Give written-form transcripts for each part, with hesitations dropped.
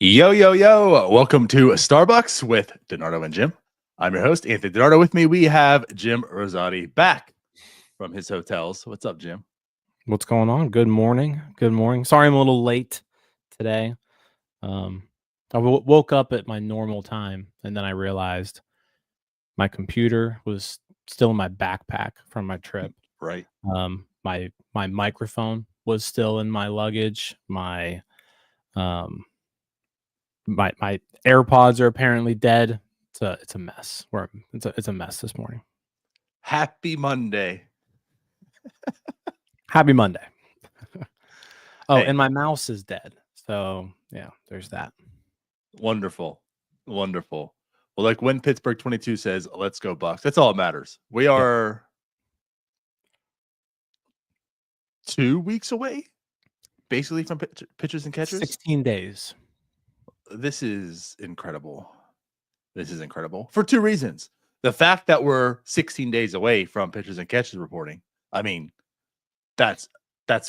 Yo, yo, yo. Welcome to Starbucks with Donardo and Jim. I'm your host, Anthony Donardo. With me, we have Jim Rosati back from his hotels. What's up, Jim? What's going on? Good morning. Good morning. Sorry I'm a little late today. I woke up at my normal time, and then I realized my computer was still in my backpack from my trip. Right. My microphone was still in my luggage. My AirPods are apparently dead. It's a mess. It's a mess this morning. Happy Monday. Happy Monday. Hey. And my mouse is dead. So yeah, there's that. Wonderful. Wonderful. Well, like when Pittsburgh 22 says, let's go Bucks, that's all that matters. We are 2 weeks away, basically, from pitchers and catchers. 16 days. This is incredible. This is incredible for two reasons. The fact that we're 16 days away from pitchers and catchers reporting. I mean, that's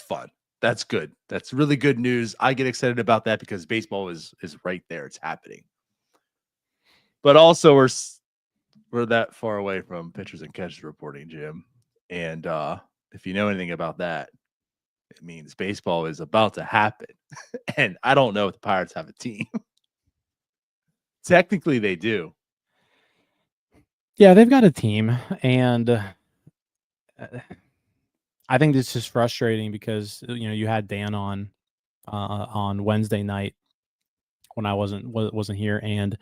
fun. That's good. That's really good news. I get excited about that because baseball is right there. It's happening. But also we're that far away from pitchers and catchers reporting, Jim. And if you know anything about that, it means baseball is about to happen. And I don't know if the Pirates have a team. Technically, they do. Yeah, they've got a team, and I think it's just frustrating because you had Dan on Wednesday night when I wasn't here, and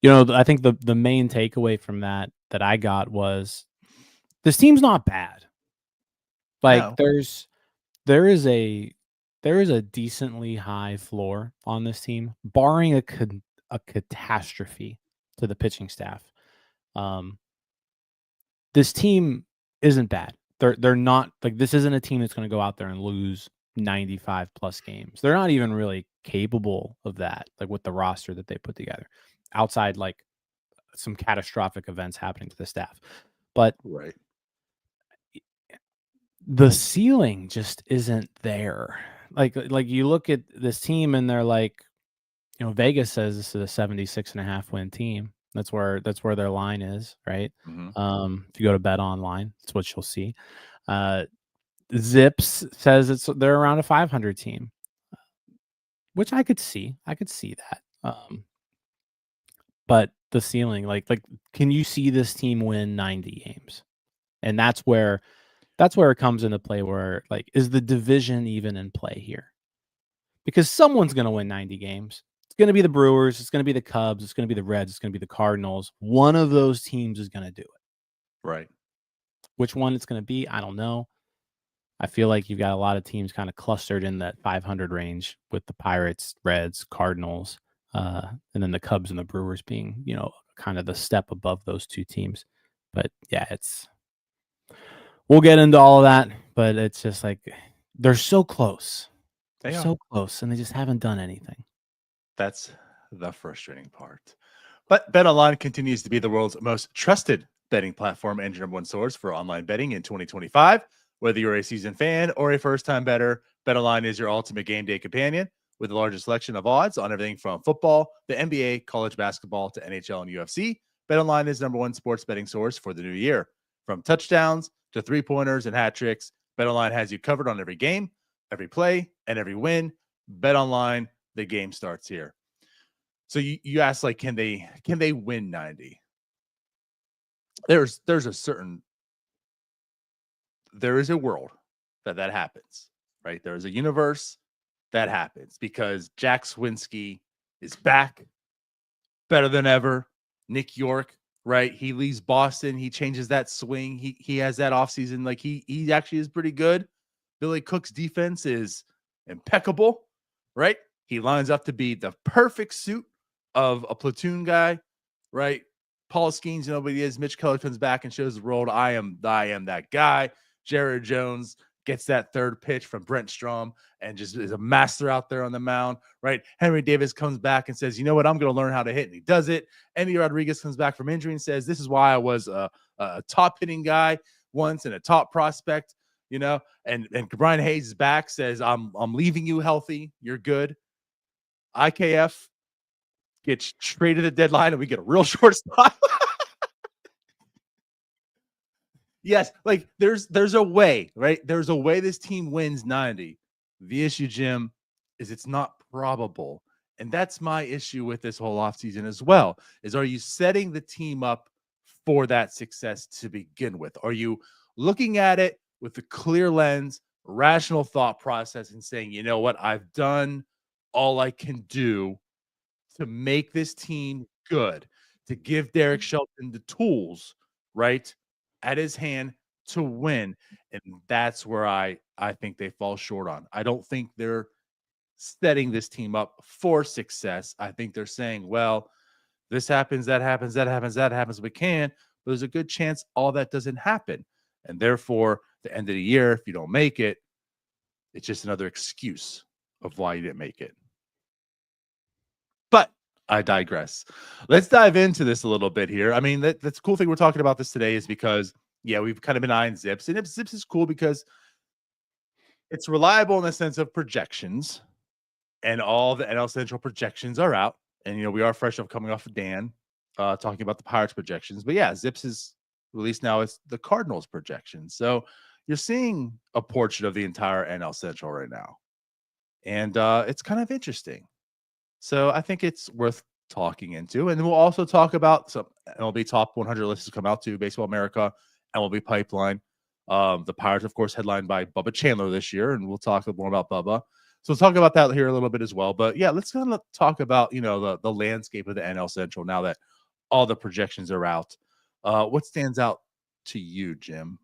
I think the main takeaway from that I got was this team's not bad. Like No. there is a decently high floor on this team, barring a catastrophe to the pitching staff. This team isn't bad. They're not like this isn't a team that's going to go out there and lose 95 plus games. They're not even really capable of that, like with the roster that they put together, outside like some catastrophic events happening to the staff. But Right. the ceiling just isn't there. Like you look at this team and they're like, Vegas says this is a 76.5 win team. That's where their line is, right? Mm-hmm. If you go to Bet Online, that's what you'll see. Zips says they're around a 500 team, which I could see. I could see that. But the ceiling, like, can you see this team win 90 games? And that's where it comes into play. Where like, is the division even in play here? Because someone's going to win 90 games. It's going to be the Brewers. It's going to be the Cubs. It's going to be the Reds. It's going to be the Cardinals. One of those teams is going to do it. Right. Which one it's going to be, I don't know. I feel like you've got a lot of teams kind of clustered in that 500 range with the Pirates, Reds, Cardinals, and then the Cubs and the Brewers being, kind of the step above those two teams. But yeah, we'll get into all of that, but it's just like they're so close. They're so close, and they just haven't done anything. That's the frustrating part. But BetOnline continues to be the world's most trusted betting platform and your number one source for online betting in 2025. Whether you're a seasoned fan or a first-time bettor, BetOnline is your ultimate game day companion with the largest selection of odds on everything from football, the NBA, college basketball, to NHL and UFC. BetOnline is number one sports betting source for the new year. From touchdowns to three-pointers and hat tricks, BetOnline has you covered on every game, every play, and every win. BetOnline, the game starts here. So you asked, like, can they win 90? There is a world that happens, right? There is a universe that happens because Jack Swinski is back, better than ever. Nick York, right? He leaves Boston. He changes that swing. He has that offseason. Like he actually is pretty good. Billy Cook's defense is impeccable, right? He lines up to be the perfect suit of a platoon guy, right? Paul Skeens, you know what he is. Mitch Keller comes back and shows the world, I am that guy. Jared Jones gets that third pitch from Brent Strom and just is a master out there on the mound, right? Henry Davis comes back and says, you know what, I'm going to learn how to hit, and he does it. Endy Rodriguez comes back from injury and says, this is why I was a top hitting guy once and a top prospect, and Brian Hayes is back, says, I'm leaving you healthy. You're good. IKF gets traded at deadline and we get a real shortstop. Yes, like there's a way, right? There's a way this team wins 90. The issue, Jim, is it's not probable. And that's my issue with this whole offseason as well. Is are you setting the team up for that success to begin with? Are you looking at it with a clear lens, rational thought process, and saying, you know what, I've done all I can do to make this team good, to give Derek Shelton the tools, right, at his hand to win. And that's where I think they fall short on. I don't think they're setting this team up for success. I think they're saying, well, this happens, that happens, that happens, that happens. We can, but there's a good chance all that doesn't happen. And therefore, the end of the year, if you don't make it, it's just another excuse of why you didn't make it. But I digress. Let's dive into this a little bit here. I mean, that's the cool thing we're talking about this today is because, yeah, we've kind of been eyeing Zips. And Zips is cool because it's reliable in the sense of projections. And all the NL Central projections are out. And, you know, we are fresh off coming off of Dan talking about the Pirates projections. But, yeah, Zips is released now. It's the Cardinals projections. So you're seeing a portrait of the entire NL Central right now. And it's kind of interesting. So I think it's worth talking into. And we'll also talk about some MLB top 100 lists come out to Baseball America, MLB Pipeline. The Pirates, of course, headlined by Bubba Chandler this year. And we'll talk more about Bubba. So we'll talk about that here a little bit as well. But yeah, let's kind of talk about, you know, the landscape of the NL Central now that all the projections are out. What stands out to you, Jim?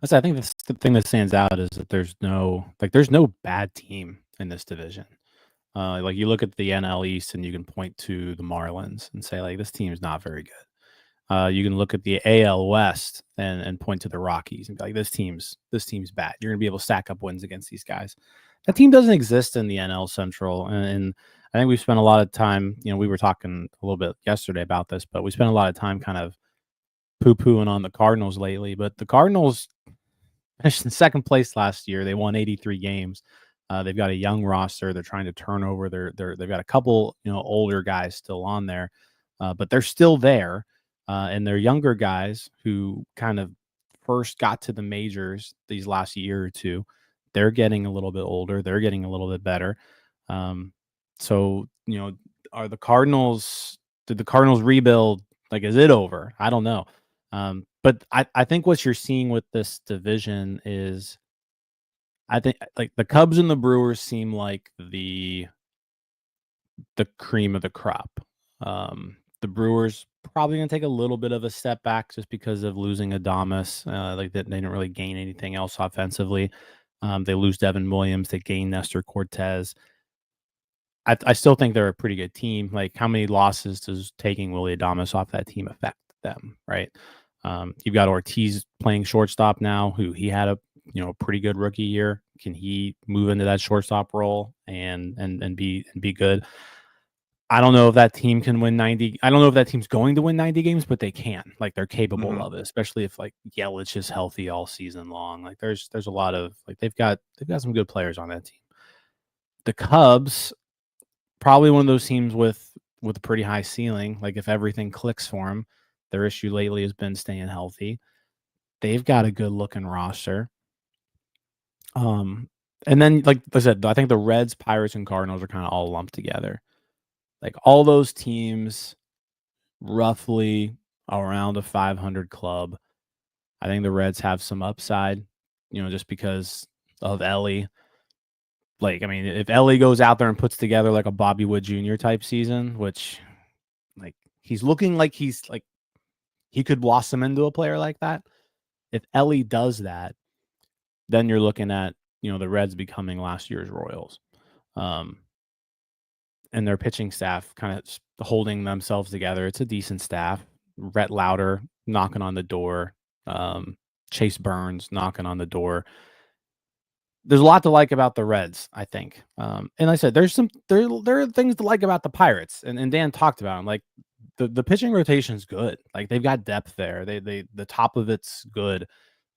I think the thing that stands out is that there's no bad team in this division. Like you look at the NL East and you can point to the Marlins and say like this team is not very good. You can look at the AL West and point to the Rockies and be like this team's bad. You're gonna be able to stack up wins against these guys. That team doesn't exist in the NL Central, and I think we've spent a lot of time. You know, we were talking a little bit yesterday about this, but we spent a lot of time kind of poo-pooing on the Cardinals lately. But the Cardinals finished in second place last year. They won 83 games. They've got a young roster. They're trying to turn over. They've got a couple, you know, older guys still on there, but they're still there. And they're younger guys who kind of first got to the majors these last year or two. They're getting a little bit older. They're getting a little bit better. So, you know, did the Cardinals rebuild? Like, is it over? I don't know. But I think what you're seeing with this division is I think like the Cubs and the Brewers seem like the cream of the crop. The Brewers probably going to take a little bit of a step back just because of losing Adames. Like that, they didn't really gain anything else offensively. They lose Devin Williams. They gain Nestor Cortez. I still think they're a pretty good team. Like, how many losses does taking Willie Adames off that team affect them, right? You've got Ortiz playing shortstop now, who he had a pretty good rookie year. Can he move into that shortstop role and be good? I don't know if that team can win 90. I don't know if that team's going to win 90 games, but they can. Like, they're capable of it, especially if like Yelich is healthy all season long. Like, there's a lot of like they've got some good players on that team. The Cubs, probably one of those teams with a pretty high ceiling. Like, if everything clicks for them, their issue lately has been staying healthy. They've got a good looking roster. And then, like I said, I think the Reds, Pirates, and Cardinals are kind of all lumped together. Like, all those teams roughly around a 500 club. I think the Reds have some upside, just because of Ellie. Like, I mean, if Ellie goes out there and puts together like a Bobby Wood Jr. type season, which like he's looking like he could blossom into a player like that. If Ellie does that, then you're looking at, the Reds becoming last year's Royals. And their pitching staff kind of holding themselves together. It's a decent staff. Rhett Lauder knocking on the door. Chase Burns knocking on the door. There's a lot to like about the Reds, I think. And like I said, there are things to like about the Pirates. And Dan talked about them. Like, the pitching rotation is good. Like, they've got depth there. The top of it's good.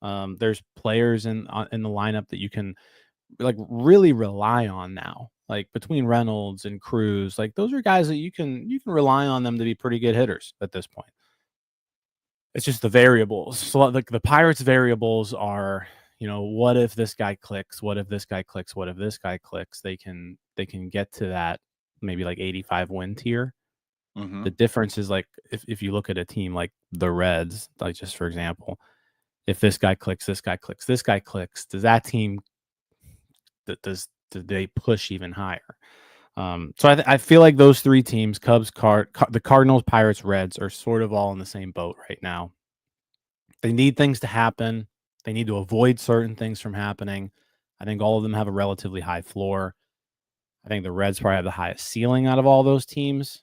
There's players in the lineup that you can like really rely on now. Like between Reynolds and Cruz, like those are guys that you can rely on them to be pretty good hitters at this point. It's just the variables. So like the Pirates' variables are, what if this guy clicks? What if this guy clicks? What if this guy clicks? They can get to that maybe like 85 win tier. Mm-hmm. The difference is like if you look at a team like the Reds, like just for example, if this guy clicks, this guy clicks, this guy clicks, does that team do they push even higher? So I feel like those three teams, Cubs, the Cardinals, Pirates, Reds, are sort of all in the same boat right now. They need things to happen. They need to avoid certain things from happening. I think all of them have a relatively high floor. I think the Reds probably have the highest ceiling out of all those teams.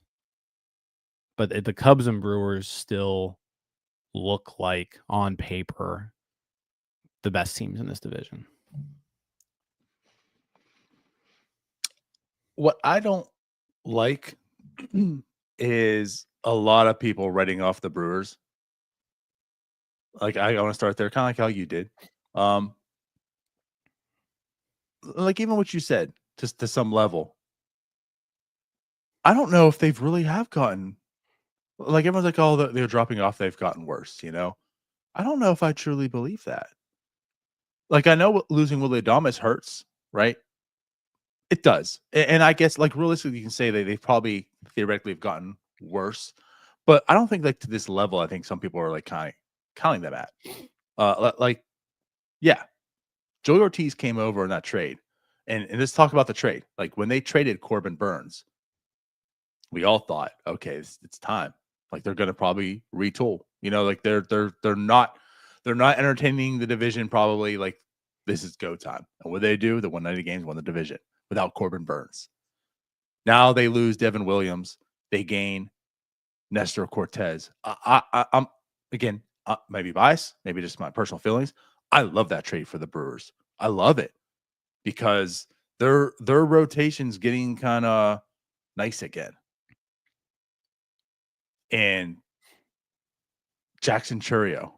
But the Cubs and Brewers still look like, on paper, the best teams in this division. What I don't like is a lot of people writing off the Brewers. Like I want to start there, kind of like how you did. Like even what you said, just to some level. I don't know if they've really have gotten, like everyone's like, oh, they're dropping off. They've gotten worse. I don't know if I truly believe that. Like I know losing Willie Adames hurts, right? It does, and I guess like realistically, you can say they've probably theoretically have gotten worse, but I don't think like to this level. I think some people are like counting them at. Yeah, Joey Ortiz came over in that trade, and let's talk about the trade. Like when they traded Corbin Burns, we all thought, okay, it's time. Like they're going to probably retool. Like they're not entertaining the division. Probably like this is go time. And what they do, the 190 games won the division without Corbin Burns. Now they lose Devin Williams. They gain Nestor Cortez. I'm again maybe biased, maybe just my personal feelings. I love that trade for the Brewers. I love it because their rotation's getting kind of nice again. And Jackson Chourio,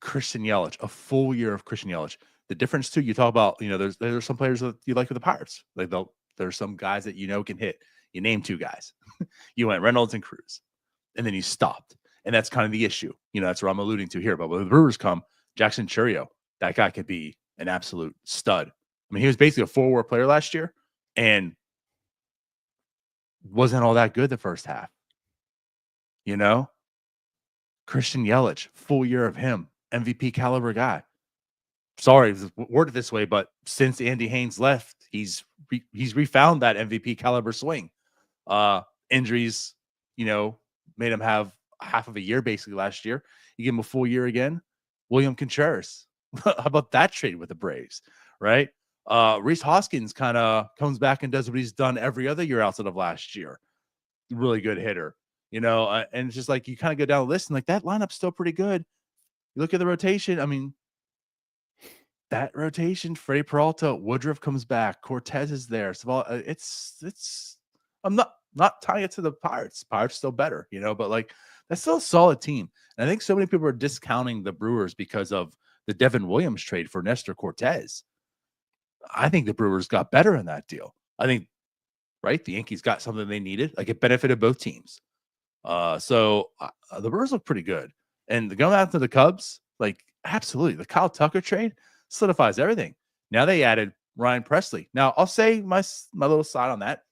Christian Yelich, a full year of Christian Yelich. The difference too, you talk about, there's some players that you like with the Pirates. Like there's some guys that can hit. You name two guys. You went Reynolds and Cruz, and then you stopped. And that's kind of the issue. That's what I'm alluding to here. But when the Brewers come, Jackson Chourio, that guy could be an absolute stud. I mean, he was basically a 4-war player last year and wasn't all that good the first half. Christian Yelich, full year of him, MVP caliber guy. Sorry to word it this way, but since Andy Haynes left, he's refound that MVP caliber swing. Injuries, made him have half of a year basically last year. You give him a full year again. William Contreras. How about that trade with the Braves, right? Rhys Hoskins kind of comes back and does what he's done every other year outside of last year. Really good hitter, and it's just like you kind of go down the list and like that lineup's still pretty good. You look at the rotation. I mean, that rotation, Freddie Peralta, Woodruff comes back, Cortez is there. So it's I'm not tying it to the Pirates. Pirates still better, but like that's still a solid team. And I think so many people are discounting the Brewers because of the Devin Williams trade for Nestor Cortez. I think the Brewers got better in that deal. I think, right, the Yankees got something they needed. Like it benefited both teams. So the Brewers look pretty good. And going out to the Cubs, like absolutely, the Kyle Tucker trade solidifies everything. Now they added Ryan Presley. Now I'll say my little side on that.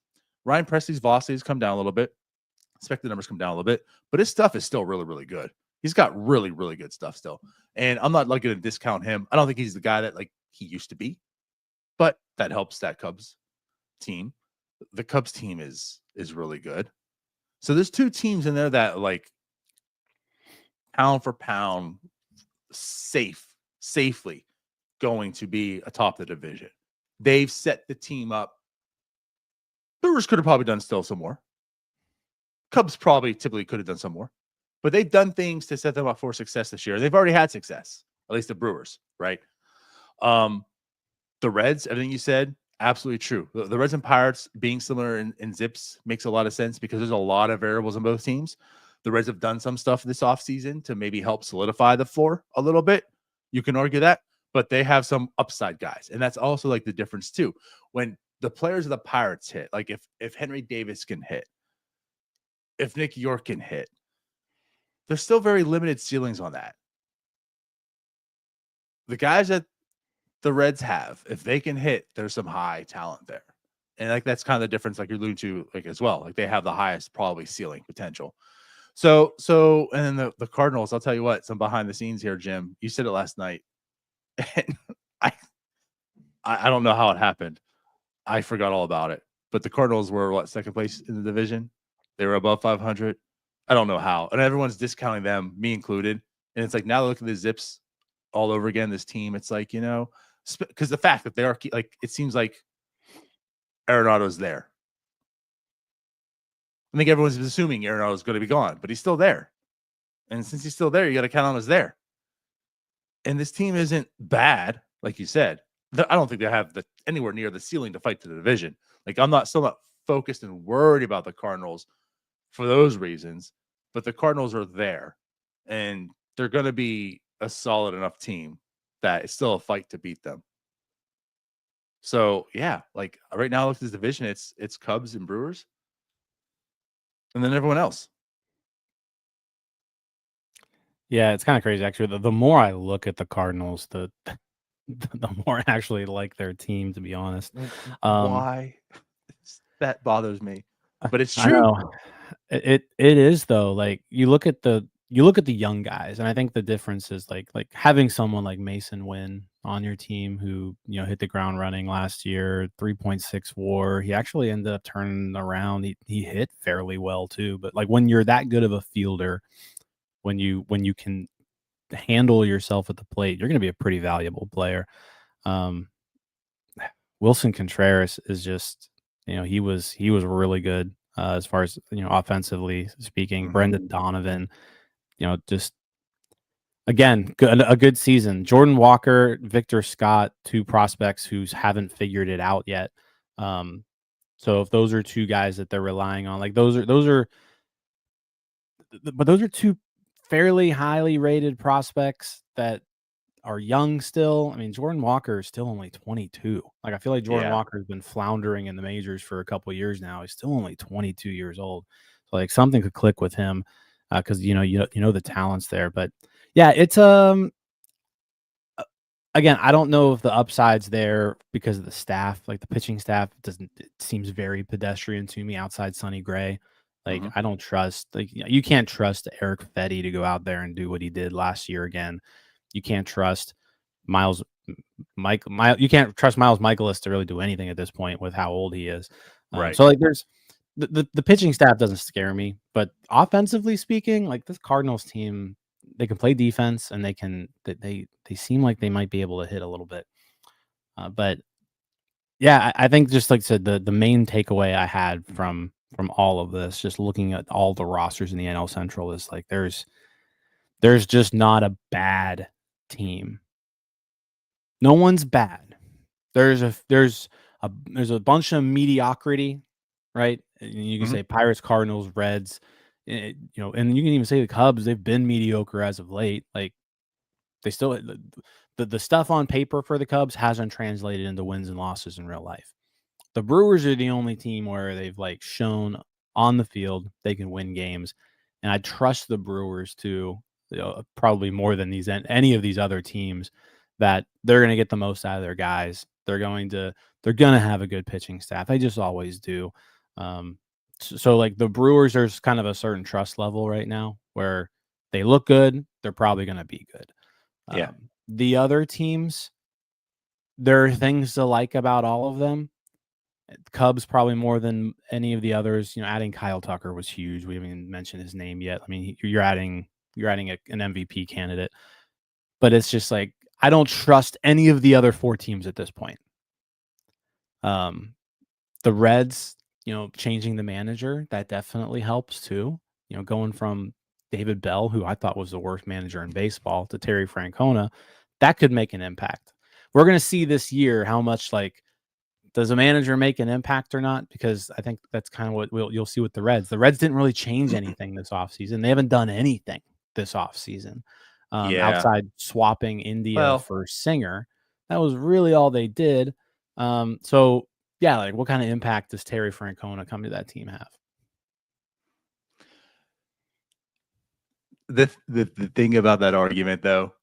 Ryan Presley's velocity has come down a little bit. Expected numbers come down a little bit, but his stuff is still really, really good. He's got really, really good stuff still. And I'm not like going to discount him. I don't think he's the guy that like he used to be, but that helps that Cubs team. The Cubs team is really good. So there's two teams in there that like pound for pound safely going to be atop the division. They've set the team up. Brewers could have probably done still some more. Cubs probably typically could have done some more, but they've done things to set them up for success this year. They've already had success, at least the Brewers, right? The Reds, everything you said, absolutely true. The Reds and Pirates being similar in zips makes a lot of sense because there's a lot of variables in both teams. The Reds have done some stuff this offseason to maybe help solidify the floor a little bit. You can argue that, but they have some upside guys. And that's also like the difference too. When the players of the Pirates hit, like if Henry Davis can hit, if Nick York can hit, there's still very limited ceilings on that. The guys that the Reds have, if they can hit, there's some high talent there. And like that's kind of the difference, like you're alluding to, like as well. Like they have the highest probably ceiling potential. So and then the Cardinals, I'll tell you what, some behind the scenes here, Jim. You said it last night. And I don't know how it happened. I forgot all about it. But the Cardinals were what, second place in the division? They were above 500. I don't know how. And everyone's discounting them, me included. And it's like now look at the Zips all over again, this team. It's like, because the fact that they are like, it seems like Arenado's there. I think everyone's assuming Arenado's going to be gone, but he's still there. And since he's still there, you got to count on him as there. And this team isn't bad, like you said. I don't think they have anywhere near the ceiling to fight to the division. Like I'm still not focused and worried about the Cardinals for those reasons, but the Cardinals are there, and they're going to be a solid enough team that it's still a fight to beat them. So yeah, like right now, look at this division. It's Cubs and Brewers, and then everyone else. Yeah, it's kind of crazy actually. The more I look at the Cardinals, the more I actually like their team, to be honest. Why? That bothers me, but it's I true. know. It is though. Like you look at the young guys, and I think the difference is like having someone like Mason Wynn on your team who hit the ground running last year, 3.6 WAR. He actually ended up turning around. He hit fairly well too. But like when you're that good of a fielder, when you can handle yourself at the plate, you're going to be a pretty valuable player. Wilson Contreras is just, he was really good as far as, offensively speaking. Mm-hmm. Brendan Donovan, just again, a good season. Jordan Walker, Victor Scott, two prospects who haven't figured it out yet. So if those are two guys that they're relying on, like those are two fairly highly rated prospects that are young still. I mean, Jordan Walker is still only 22. Like I feel like Jordan Walker has been floundering in the majors for a couple of years now. He's still only 22 years old. So like something could click with him because you know the talent's there. But yeah, it's again, I don't know if the upside's there because of the staff. Like the pitching staff it seems very pedestrian to me outside Sonny Gray. Like I don't trust, like you can't trust Eric Fetty to go out there and do what he did last year again. You can't trust Miles Michaelis to really do anything at this point with how old he is. Right. So like there's the pitching staff doesn't scare me, but offensively speaking, like this Cardinals team, they can play defense and they seem like they might be able to hit a little bit. But yeah, I think just like I said, the main takeaway I had from all of this, just looking at all the rosters in the NL Central, is like there's just not a bad team. No one's bad. There's a bunch of mediocrity, right? And you can say Pirates, Cardinals, Reds, and you can even say the Cubs. They've been mediocre as of late. Like they still the stuff on paper for the Cubs hasn't translated into wins and losses in real life. The Brewers are the only team where they've like shown on the field they can win games, and I trust the Brewers to probably more than any of these other teams, that they're going to get the most out of their guys. They're going to have a good pitching staff. They just always do. So like the Brewers, there's kind of a certain trust level right now where they look good. They're probably going to be good. Yeah. The other teams, there are things to like about all of them. Cubs probably more than any of the others. Adding Kyle Tucker was huge. We haven't even mentioned his name yet. I mean, you're adding an MVP candidate, but it's just like I don't trust any of the other four teams at this point. The Reds, changing the manager, that definitely helps too. Going from David Bell, who I thought was the worst manager in baseball, to Terry Francona, that could make an impact. We're going to see this year how much does a manager make an impact or not? Because I think that's kind of what you'll see with the Reds. The Reds didn't really change anything this offseason. They haven't done anything this offseason outside swapping India for Singer. That was really all they did. So, Yeah, like what kind of impact does Terry Francona come to that team have? The thing about that argument though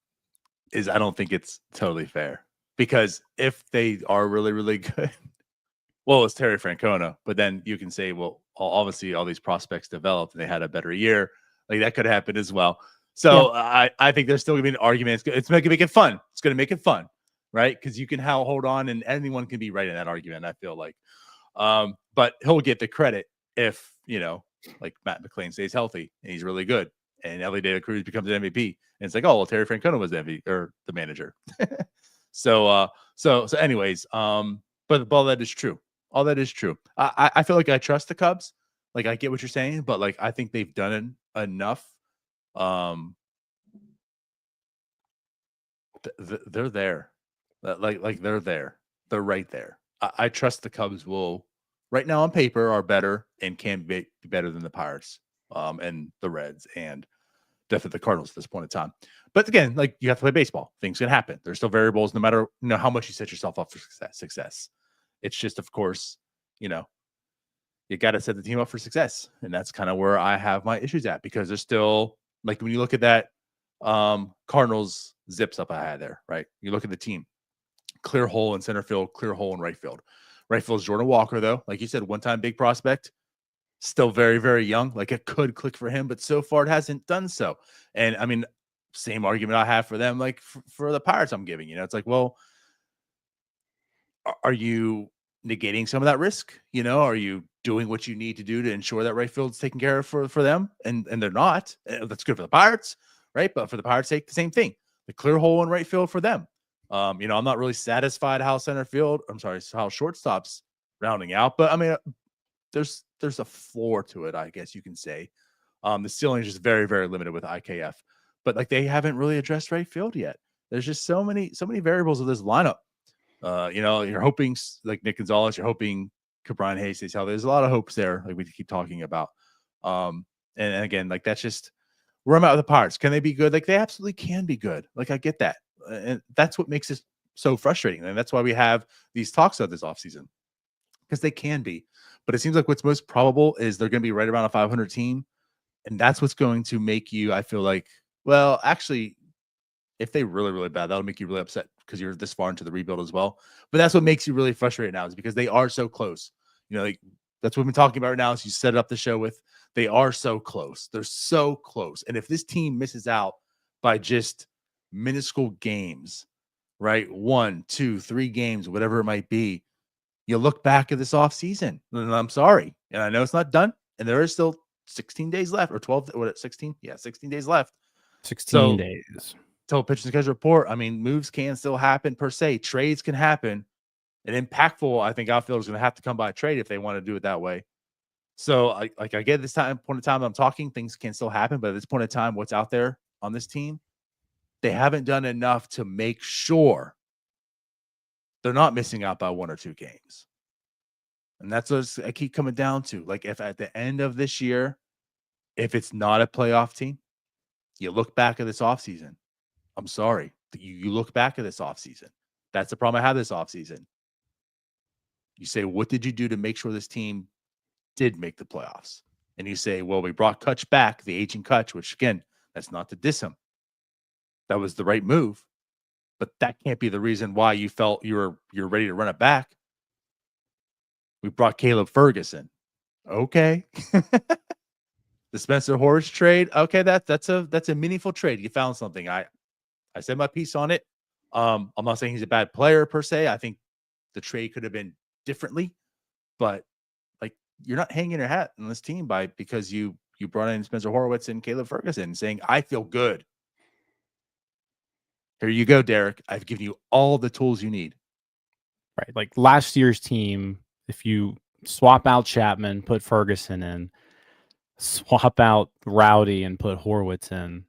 is I don't think it's totally fair, because if they are really, really good, well, it's Terry Francona, but then you can say, well, obviously all these prospects developed and they had a better year. Like that could happen as well. So I think there's still gonna be an argument. It's gonna make it fun. It's gonna make it fun, right? Because you can hold on, and anyone can be right in that argument, I feel like. But he'll get the credit if, like Matt McClain stays healthy and he's really good, and Ellie De La Cruz becomes an MVP. And it's like, oh well, Terry Francona was the MVP or the manager. So anyways, but all that is true. All that is true. I feel like I trust the Cubs. Like I get what you're saying, but like I think they've done enough. They're there. Like they're there. They're right there. I trust the Cubs will, right now on paper, are better and can be better than the Pirates, and the Reds, and definitely the Cardinals at this point in time. But again, like you have to play baseball. Things can happen. There's still variables, no matter how much you set yourself up for success. It's just, of course, you got to set the team up for success, and that's kind of where I have my issues at, because there's still, like, when you look at that Cardinals zips up I had there, right? You look at the team, clear hole in center field, clear hole in right field. Right field is Jordan Walker, though, like you said, one-time big prospect. Still very, very young. Like it could click for him, but so far it hasn't done so. And I mean, same argument I have for them, like for the Pirates I'm giving. It's like, well, are you negating some of that risk? Are you doing what you need to do to ensure that right field's taken care of for them? And they're not. That's good for the Pirates, right? But for the Pirates' sake, the same thing. The clear hole in right field for them. I'm not really satisfied how how shortstop's rounding out, but I mean, there's a floor to it, I guess you can say. The ceiling is just very, very limited with IKF, but like they haven't really addressed right field yet. There's just so many variables of this lineup. You're hoping, like Nick Gonzalez, you're hoping Brian Hayes stays healthy. There's a lot of hopes there, like we keep talking about. And again, like that's just where I'm at with the Pirates. Can they be good? Like they absolutely can be good. Like I get that, and that's what makes this so frustrating, and that's why we have these talks of this offseason, because they can be. But it seems like what's most probable is they're going to be right around a 500 team, and that's what's going to make you, I feel like, well, actually, if they really, really bad, that'll make you really upset because you're this far into the rebuild as well. But that's what makes you really frustrated now, is because they are so close. Like that's what we've been talking about right now. As you set up the show with, they are so close. They're so close. And if this team misses out by just minuscule games, right? 1, 2, 3 games, whatever it might be, you look back at this offseason, and I'm sorry. And I know it's not done, and there is still 16 days left, or 12, 16? Yeah, 16 days left. 16 days. Till pitch and schedule report. I mean, moves can still happen per se. Trades can happen. And impactful, I think outfielders are going to have to come by a trade if they want to do it that way. So, I get this point in time I'm talking, things can still happen. But at this point in time, what's out there on this team, they haven't done enough to make sure they're not missing out by 1 or 2 games. And that's what I keep coming down to. Like, if at the end of this year, if it's not a playoff team, you look back at this offseason. I'm sorry. You look back at this offseason. That's the problem I have this offseason. You say, what did you do to make sure this team did make the playoffs? And you say, well, we brought Kutch back, the aging Kutch, which, again, that's not to diss him. That was the right move. But that can't be the reason why you felt you're ready to run it back. We brought Caleb Ferguson. Okay. The Spencer Horwitz trade. Okay, that's a meaningful trade. You found something. I said my piece on it. I'm not saying he's a bad player per se. I think the trade could have been differently, but like you're not hanging your hat on this team because you brought in Spencer Horwitz and Caleb Ferguson, saying, I feel good. Here you go, Derek. I've given you all the tools you need. Right. Like last year's team, if you swap out Chapman, put Ferguson in, swap out Rowdy and put Horwitz in,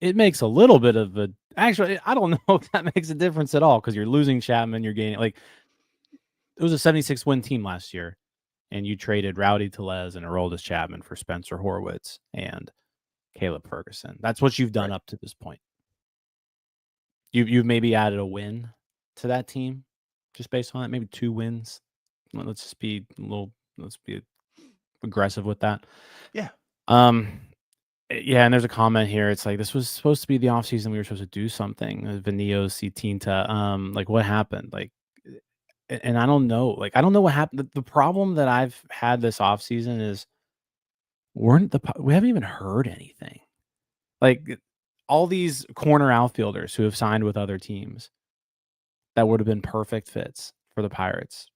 it makes a little bit of a, actually, I don't know if that makes a difference at all, because you're losing Chapman, you're gaining, like, it was a 76 win team last year, and you traded Rowdy Tellez and Aroldis Chapman for Spencer Horwitz and Caleb Ferguson. That's what you've done up to this point. You've maybe added a win to that team, just based on that. Maybe 2 wins. Let's be aggressive with that. Yeah. Yeah, and there's a comment here. It's like, this was supposed to be the offseason. We were supposed to do something. Venio Tinta. Like, what happened? Like, and I don't know. Like, I don't know what happened. The problem that I've had this offseason is we haven't even heard anything. Like, all these corner outfielders who have signed with other teams that would have been perfect fits for the Pirates.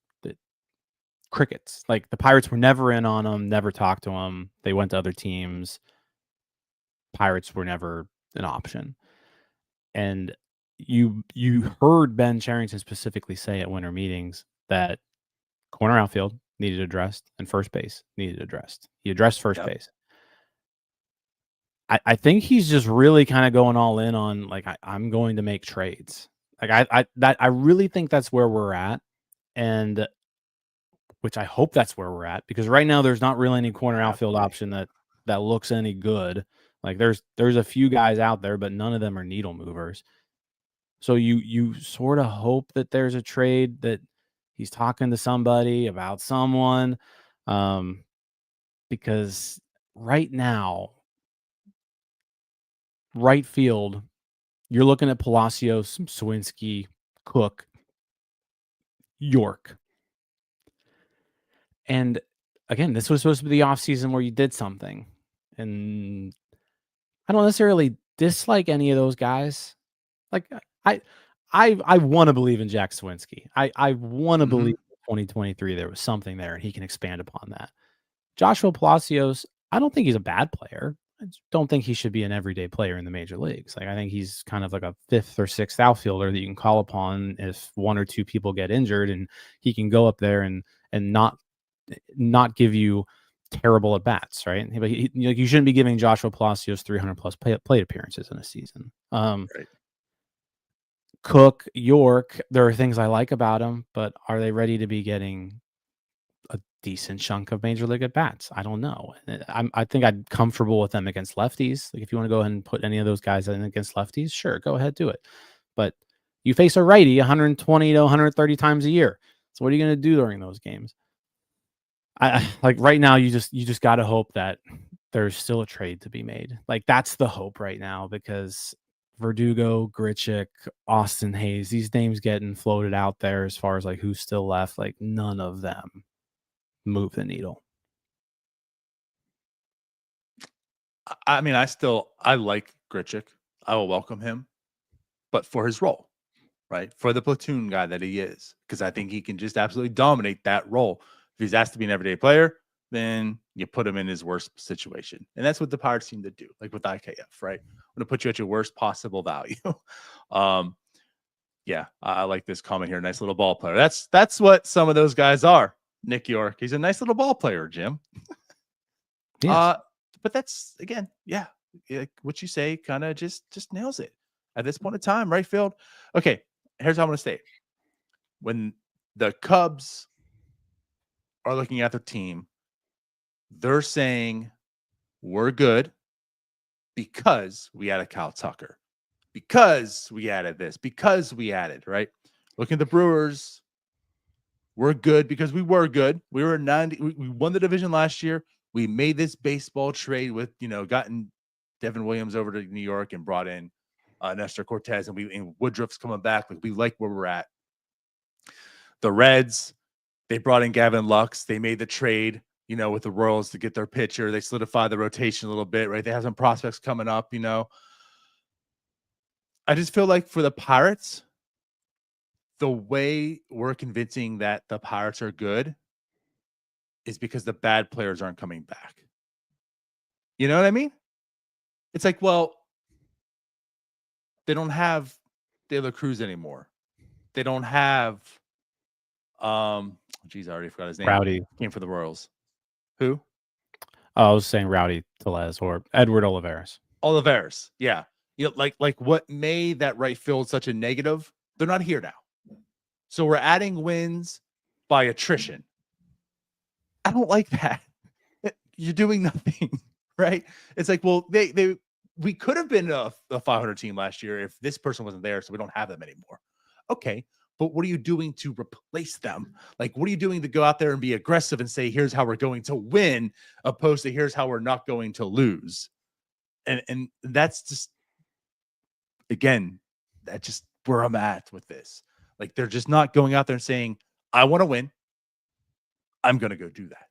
Crickets. Like, the Pirates were never in on them, never talked to them. They went to other teams. Pirates were never an option. And you heard Ben Cherington specifically say at winter meetings that corner outfield needed addressed and first base needed addressed. He addressed first base. I think he's just really kind of going all in on, like, I'm going to make trades. Like, I really think that's where we're at, and which I hope that's where we're at, because right now there's not really any corner outfield option that looks any good. Like, there's a few guys out there, but none of them are needle movers. So you sort of hope that there's a trade, that he's talking to somebody about someone, because right now, right field, you're looking at Palacios, Swinsky, Cook, York. And again, this was supposed to be the offseason where you did something. And I don't necessarily dislike any of those guys. Like, I want to believe in Jack Swinsky. I want to believe in 2023 there was something there and he can expand upon that. Joshua Palacios, I don't think he's a bad player. I don't think he should be an everyday player in the major leagues. Like, I think he's kind of like a 5th or 6th outfielder that you can call upon if 1 or 2 people get injured, and he can go up there and not give you terrible at bats, right? But you shouldn't be giving Joshua Palacios 300 plus plate appearances in a season. Right. Cook, York, there are things I like about him, but are they ready to be getting a decent chunk of major league at bats? I don't know. I think I'm comfortable with them against lefties. Like, if you want to go ahead and put any of those guys in against lefties, sure, go ahead, do it. But you face a righty 120 to 130 times a year. So what are you going to do during those games? I like, right now, you just got to hope that there's still a trade to be made. Like, that's the hope right now, because Verdugo, Grichuk, Austin Hayes, these names getting floated out there as far as like who's still left, like, none of them move the needle. I mean, I like Grichuk. I will welcome him, but for his role, right? For the platoon guy that he is, because I think he can just absolutely dominate that role. If he's asked to be an everyday player, then you put him in his worst situation. And that's what the Pirates seem to do, like with IKF, right? I'm going to put you at your worst possible value. Yeah, I like this comment here. Nice little ball player. That's what some of those guys are. Nick York, he's a nice little ball player, Jim. Yes. But that's, again, yeah, what you say kind of just nails it at this point in time. Right field. Okay, here's how I'm going to say it. When the Cubs are looking at their team, they're saying we're good because we added Kyle Tucker, because we added this, because we added, right? Looking at the Brewers, we're good because we were good. We were 90. We won the division last year. We made this baseball trade with, gotten Devin Williams over to New York and brought in Nestor Cortez, and Woodruff's coming back. Like, we like where we're at. The Reds, they brought in Gavin Lux. They made the trade, with the Royals to get their pitcher. They solidified the rotation a little bit, right? They have some prospects coming up, I just feel like for the Pirates, the way we're convincing that the Pirates are good is because the bad players aren't coming back. You know what I mean? It's like, well, they don't have De La Cruz anymore. They don't have, geez, I already forgot his name. Rowdy Came for the Royals. Who? Oh, I was saying Rowdy Tellez or Edward Olivares. Olivares, yeah. Like what made that right field such a negative? They're not here now. So we're adding wins by attrition. I don't like that. You're doing nothing, right? It's like, well, we could have been a 500 team last year if this person wasn't there, so we don't have them anymore. Okay, but what are you doing to replace them? Like, what are you doing to go out there and be aggressive and say, here's how we're going to win, opposed to here's how we're not going to lose? And that's just, again, that's just where I'm at with this. Like, they're just not going out there and saying, I want to win. I'm going to go do that.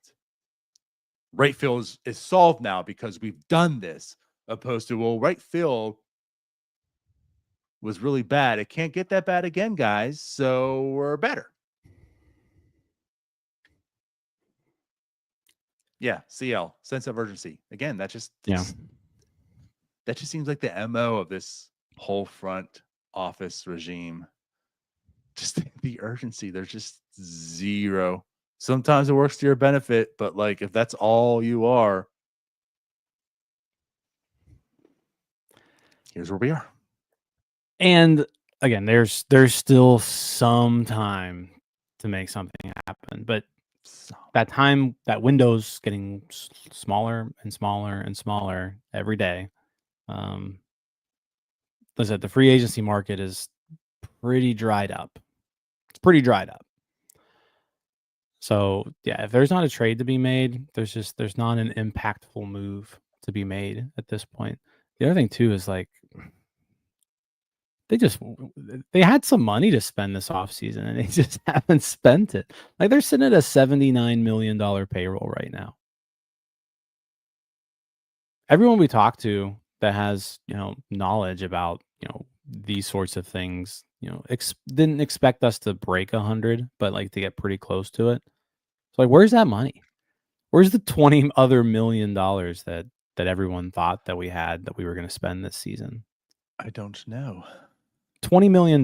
Right field is solved now because we've done this, opposed to, well, right field was really bad. It can't get that bad again, guys. So we're better. Yeah, CL, sense of urgency. Again, that just seems like the MO of this whole front office regime. Just the urgency. There's just zero. Sometimes it works to your benefit, but like if that's all you are, here's where we are. And again, there's still some time to make something happen, but that time, that window's getting smaller and smaller and smaller every day. Listen, the free agency market is pretty dried up. It's pretty dried up. So yeah, if there's not a trade to be made, there's not an impactful move to be made at this point. The other thing too is like they had some money to spend this offseason and they just haven't spent it. Like they're sitting at a $79 million payroll right now. Everyone we talk to that has, knowledge about, these sorts of things, didn't expect us to break 100, but like to get pretty close to it. So like, where's that money? Where's the $20 other million that everyone thought that we had that we were going to spend this season? I don't know. $20 million.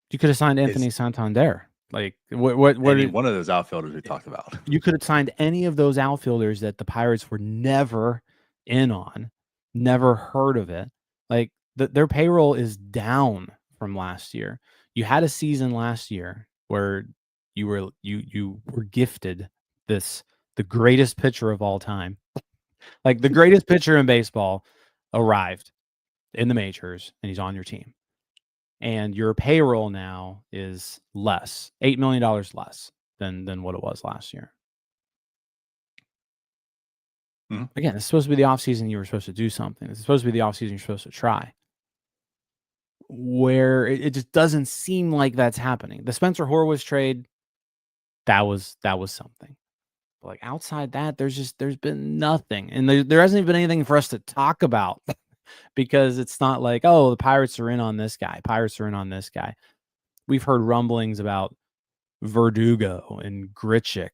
You could have signed Anthony Santander. Like what any one of those outfielders we talked about. You could have signed any of those outfielders that the Pirates were never in on, never heard of it. Like their payroll is down from last year. You had a season last year where you were gifted the greatest pitcher of all time. Like the greatest pitcher in baseball arrived in the majors and he's on your team. And your payroll now is less, $8 million less than what it was last year. Mm-hmm. Again, it's supposed to be the offseason. You were supposed to do something. It's supposed to be the offseason. You're supposed to try. Where it just doesn't seem like that's happening. The Spencer Horwitz trade, that was something. But like outside that, there's been nothing. And there hasn't even been anything for us to talk about. Because it's not like, oh, the Pirates are in on this guy. Pirates are in on this guy. We've heard rumblings about Verdugo and Grichuk,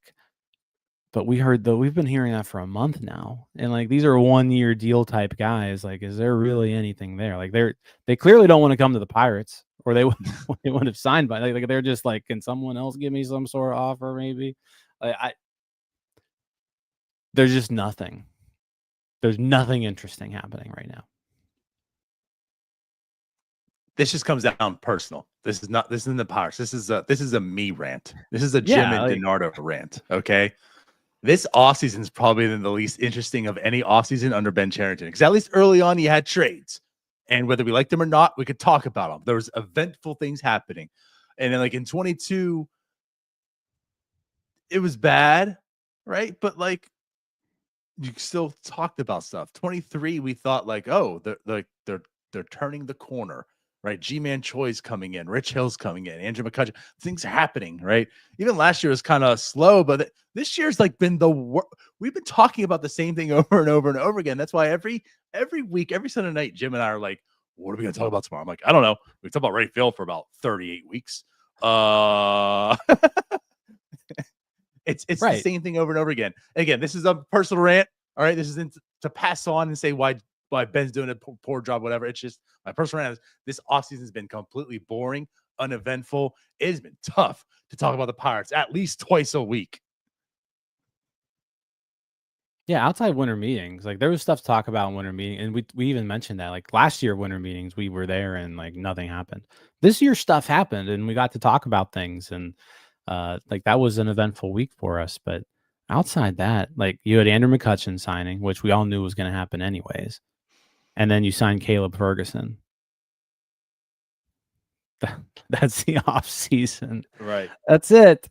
but we've been hearing that for a month now. And like these are 1-year deal type guys. Like, is there really anything there? Like they clearly don't want to come to the Pirates, or they would have signed by. Like they're just like, can someone else give me some sort of offer? Maybe. There's just nothing. There's nothing interesting happening right now. This just comes down personal. This isn't the Pirates. This is a me rant. This is a Jim and DiNardo rant. Okay. This offseason is probably the least interesting of any offseason under Ben Cherington. Because at least early on you had trades. And whether we liked them or not, we could talk about them. There was eventful things happening. And then like in 22, it was bad, right? But like you still talked about stuff. 23, we thought like, oh, they're turning the corner. Right, G-Man Choi's coming in, Rich Hill's coming in, Andrew McCutcheon. Things are happening, right? Even last year was kind of slow, but this year's like been the worst. We've been talking about the same thing over and over and over again. That's why every week, every Sunday night, Jim and I are like, "What are we going to talk about tomorrow?" I'm like, "I don't know. We talked about right field for about 38 weeks." It's right. The same thing over and over again. And again, this is a personal rant. All right, this isn't to pass on and say why Ben's doing a poor job, whatever. It's just my personal rant is this offseason has been completely boring, uneventful. It has been tough to talk about the Pirates at least twice a week. Yeah, outside winter meetings, like there was stuff to talk about in winter meeting, and we even mentioned that like last year winter meetings we were there and like nothing happened. This year stuff happened and we got to talk about things, and like that was an eventful week for us. But outside that, like you had Andrew McCutcheon signing, which we all knew was going to happen anyways. And then you signed Caleb Ferguson. That's the off season. Right. That's it.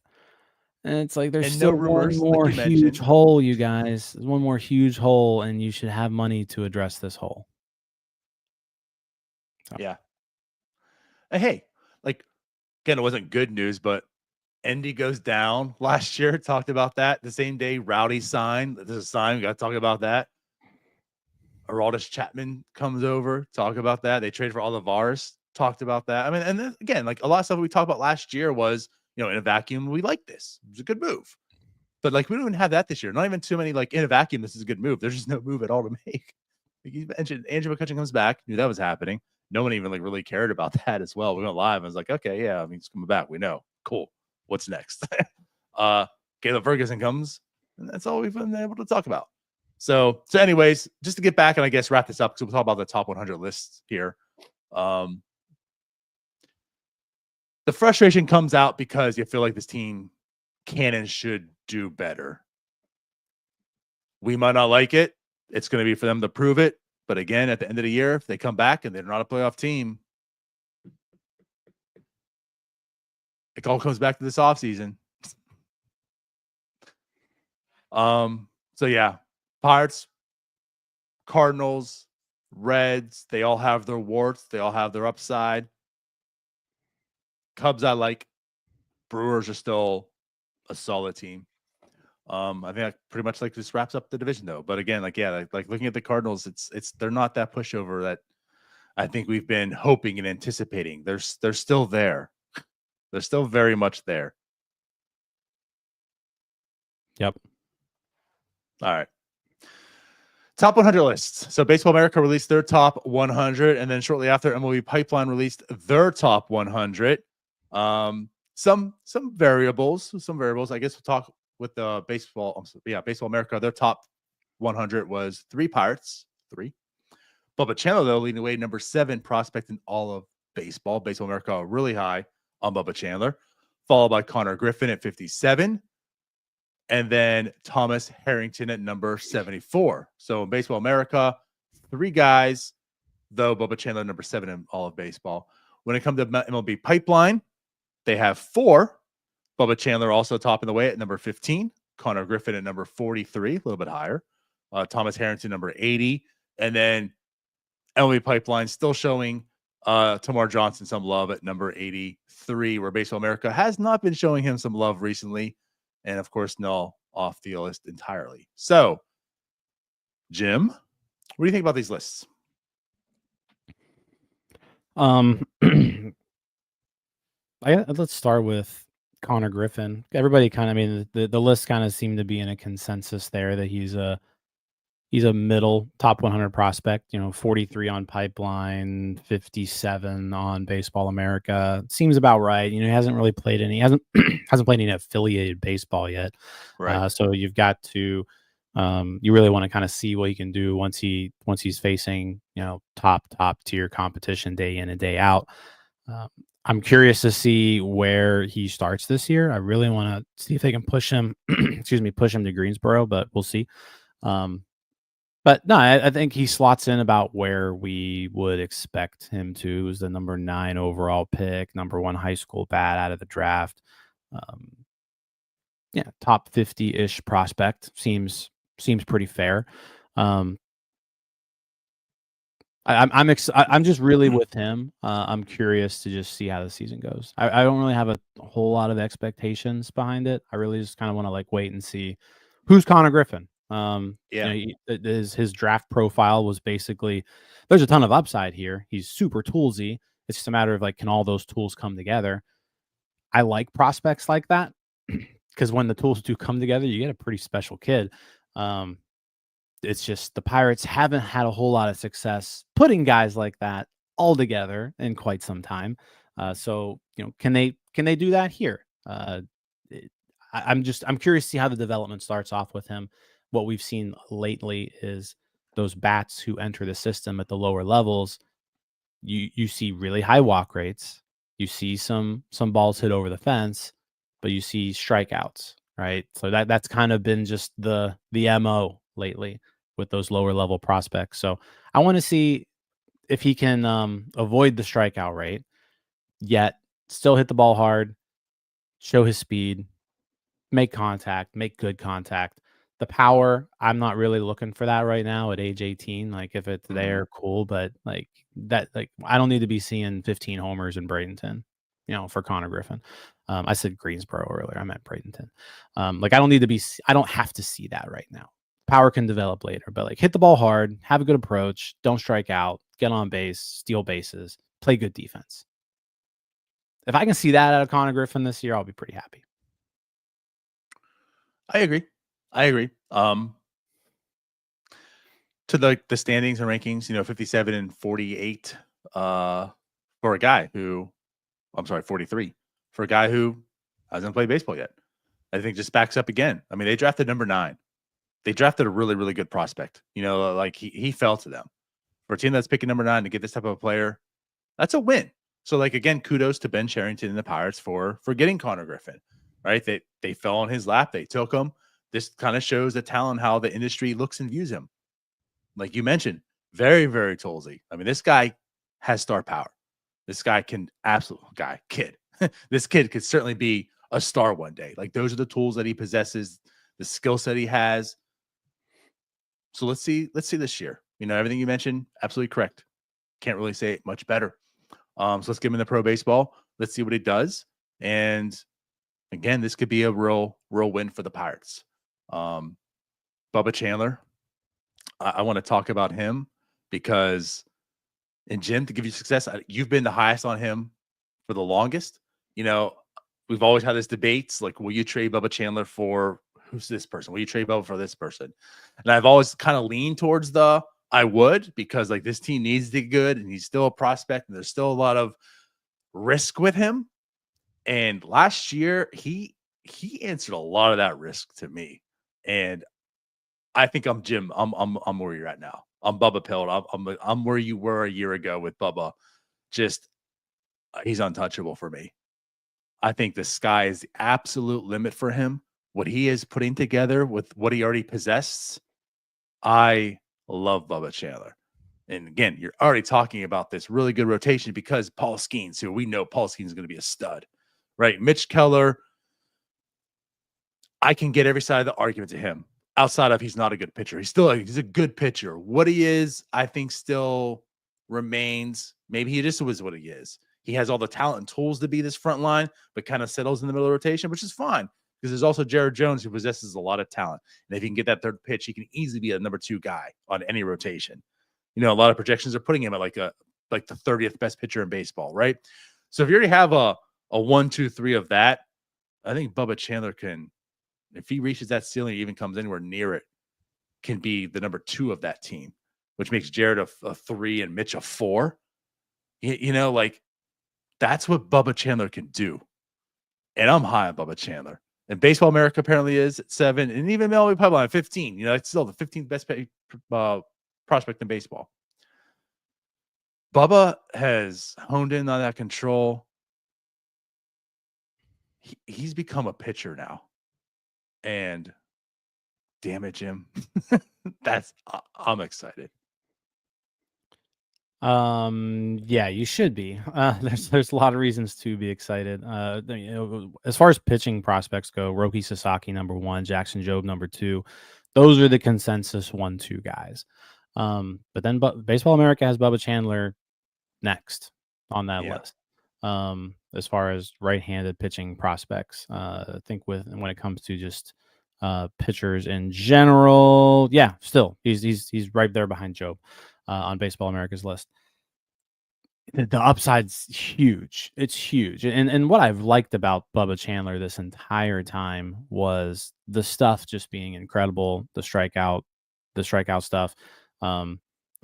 And it's like there's And still no rumors, one more like you huge mentioned. hole, you guys. There's one more huge hole, and you should have money to address this hole. So. Yeah. And hey, like again, it wasn't good news, but Endy goes down last year. Talked about that the same day. Rowdy signed. There's a sign. We got to talk about that. Aroldis Chapman comes over. Talk about that. They traded for all the VARs. Talked about that. I mean, and then again, like a lot of stuff we talked about last year was, in a vacuum, we like this. It was a good move. But like we don't even have that this year. Not even too many like in a vacuum. This is a good move. There's just no move at all to make. Like you mentioned, Andrew McCutcheon comes back. Knew that was happening. No one even like really cared about that as well. We went live. I was like, okay, yeah, I mean, he's coming back. We know. Cool. What's next? Caleb Ferguson comes, and that's all we've been able to talk about. So anyways, just to get back and I guess wrap this up because we'll talk about the top 100 lists here. The frustration comes out because you feel like this team can and should do better. We might not like it. It's going to be for them to prove it. But again, at the end of the year, if they come back and they're not a playoff team, it all comes back to this offseason. So yeah, Pirates, Cardinals, Reds, they all have their warts. They all have their upside. Cubs, I like. Brewers are still a solid team. I think that pretty much like this wraps up the division though. But again, like looking at the Cardinals, it's they're not that pushover that I think we've been hoping and anticipating. They're still there. They're still very much there. Yep. All right. Top 100 lists. So Baseball America released their top 100, and then shortly after, MLB Pipeline released their top 100. Some variables. I guess we'll talk with the Baseball America. Their top 100 was 3 Pirates. 3. Bubba Chandler, though, leading the way, number 7 prospect in all of baseball. Baseball America really high on Bubba Chandler, followed by Connor Griffin at 57. And then Thomas Harrington at number 74. So in Baseball America, 3 guys, though Bubba Chandler number 7 in all of baseball. When it comes to MLB Pipeline, they have 4. Bubba Chandler also topping the way at number 15. Connor Griffin at number 43, a little bit higher. Thomas Harrington number 80. And then MLB Pipeline still showing Tamar Johnson some love at number 83, where Baseball America has not been showing him some love recently. And of course, Null off the list entirely. So, Jim, what do you think about these lists? Let's start with Connor Griffin. Everybody the list kind of seemed to be in a consensus there that he's a middle top 100 prospect, 43 on Pipeline, 57 on Baseball America. Seems about right. He hasn't really played hasn't played any affiliated baseball yet. Right. So you've got to, you really want to kind of see what he can do once he's facing, top tier competition day in and day out. I'm curious to see where he starts this year. I really want to see if they can push him, push him to Greensboro, but we'll see. But no, I think he slots in about where we would expect him to. He was the number 9 overall pick, number 1 high school bat out of the draft. Top 50-ish prospect seems pretty fair. I'm just really with him. I'm curious to just see how the season goes. I don't really have a whole lot of expectations behind it. I really just kind of want to wait and see who's Connor Griffin. His draft profile was basically, there's a ton of upside here. He's super toolsy. It's just a matter of can all those tools come together? I like prospects like that because when the tools do come together, you get a pretty special kid. It's just the Pirates haven't had a whole lot of success putting guys like that all together in quite some time. So can they do that here? I'm curious to see how the development starts off with him. What we've seen lately is those bats who enter the system at the lower levels. You see really high walk rates. You see some balls hit over the fence, but you see strikeouts, right? So that's kind of been just the MO lately with those lower level prospects. So I want to see if he can avoid the strikeout rate. yet still hit the ball hard, show his speed, make contact, make good contact. The power, I'm not really looking for that right now at age 18. Like if it's there, cool, but like that, like I don't need to be seeing 15 homers in Bradenton, for Connor Griffin. I said Greensboro earlier. I meant Bradenton. Like I don't have to see that right now. Power can develop later, but like hit the ball hard, have a good approach, don't strike out, get on base, steal bases, play good defense. If I can see that out of Connor Griffin this year, I'll be pretty happy. I agree. To the standings and rankings, 57 and 48 for a guy who, 43 for a guy who hasn't played baseball yet. I think just backs up again. I mean, they drafted number 9. They drafted a really, really good prospect. Like he fell to them. For a team that's picking number 9 to get this type of a player, that's a win. So, like, again, kudos to Ben Cherington and the Pirates for getting Connor Griffin, right? They fell on his lap. They took him. This kind of shows the talent, how the industry looks and views him. Like you mentioned, very, very toolsy. I mean, this guy has star power. This guy can kid. This kid could certainly be a star one day. Like those are the tools that he possesses, the skill set he has. So let's see this year. Everything you mentioned, absolutely correct. Can't really say it much better. So let's give him the pro baseball. Let's see what he does. And again, this could be a real win for the Pirates. Bubba Chandler, I want to talk about him because, and Jim, to give you success, you've been the highest on him for the longest. We've always had this debates like, will you trade Bubba Chandler for who's this person? Will you trade Bubba for this person? And I've always kind of leaned towards I would, because like this team needs to get good and he's still a prospect and there's still a lot of risk with him. And last year he answered a lot of that risk to me. And I think I'm Jim. I'm where you're at now. I'm Bubba Pilled. I'm where you were a year ago with Bubba. Just he's untouchable for me. I think the sky is the absolute limit for him. What he is putting together with what he already possesses, I love Bubba Chandler. And again, you're already talking about this really good rotation because Paul Skeens, who we know Paul Skeens is going to be a stud, right? Mitch Keller, I can get every side of the argument to him. Outside of he's not a good pitcher. He's a good pitcher. What he is, I think, still remains. Maybe he just was what he is. He has all the talent and tools to be this front line, but kind of settles in the middle of the rotation, which is fine because there's also Jared Jones who possesses a lot of talent. And if he can get that third pitch, he can easily be a number 2 guy on any rotation. A lot of projections are putting him at like the 30th best pitcher in baseball, right? So if you already have a 1, 2, 3 of that, I think Bubba Chandler can, if he reaches that ceiling, even comes anywhere near it, can be the number 2 of that team, which makes Jared a 3 and Mitch a 4. Like that's what Bubba Chandler can do. And I'm high on Bubba Chandler. And Baseball America apparently is at 7, and even MLB Pipeline at 15. It's still the 15th best prospect in baseball. Bubba has honed in on that control. He's become a pitcher now. And damn it, Jim. I'm excited. Yeah, you should be. There's a lot of reasons to be excited. As far as pitching prospects go, Roki Sasaki number 1, Jackson Jobe number 2. Those are the consensus 1-2 guys. But then Baseball America has Bubba Chandler next on that list. As far as right-handed pitching prospects, I think when it comes to just pitchers in general, still he's right there behind Jobe on Baseball America's list. The upside's huge. It's huge. And what I've liked about Bubba Chandler this entire time was the stuff just being incredible. The strikeout stuff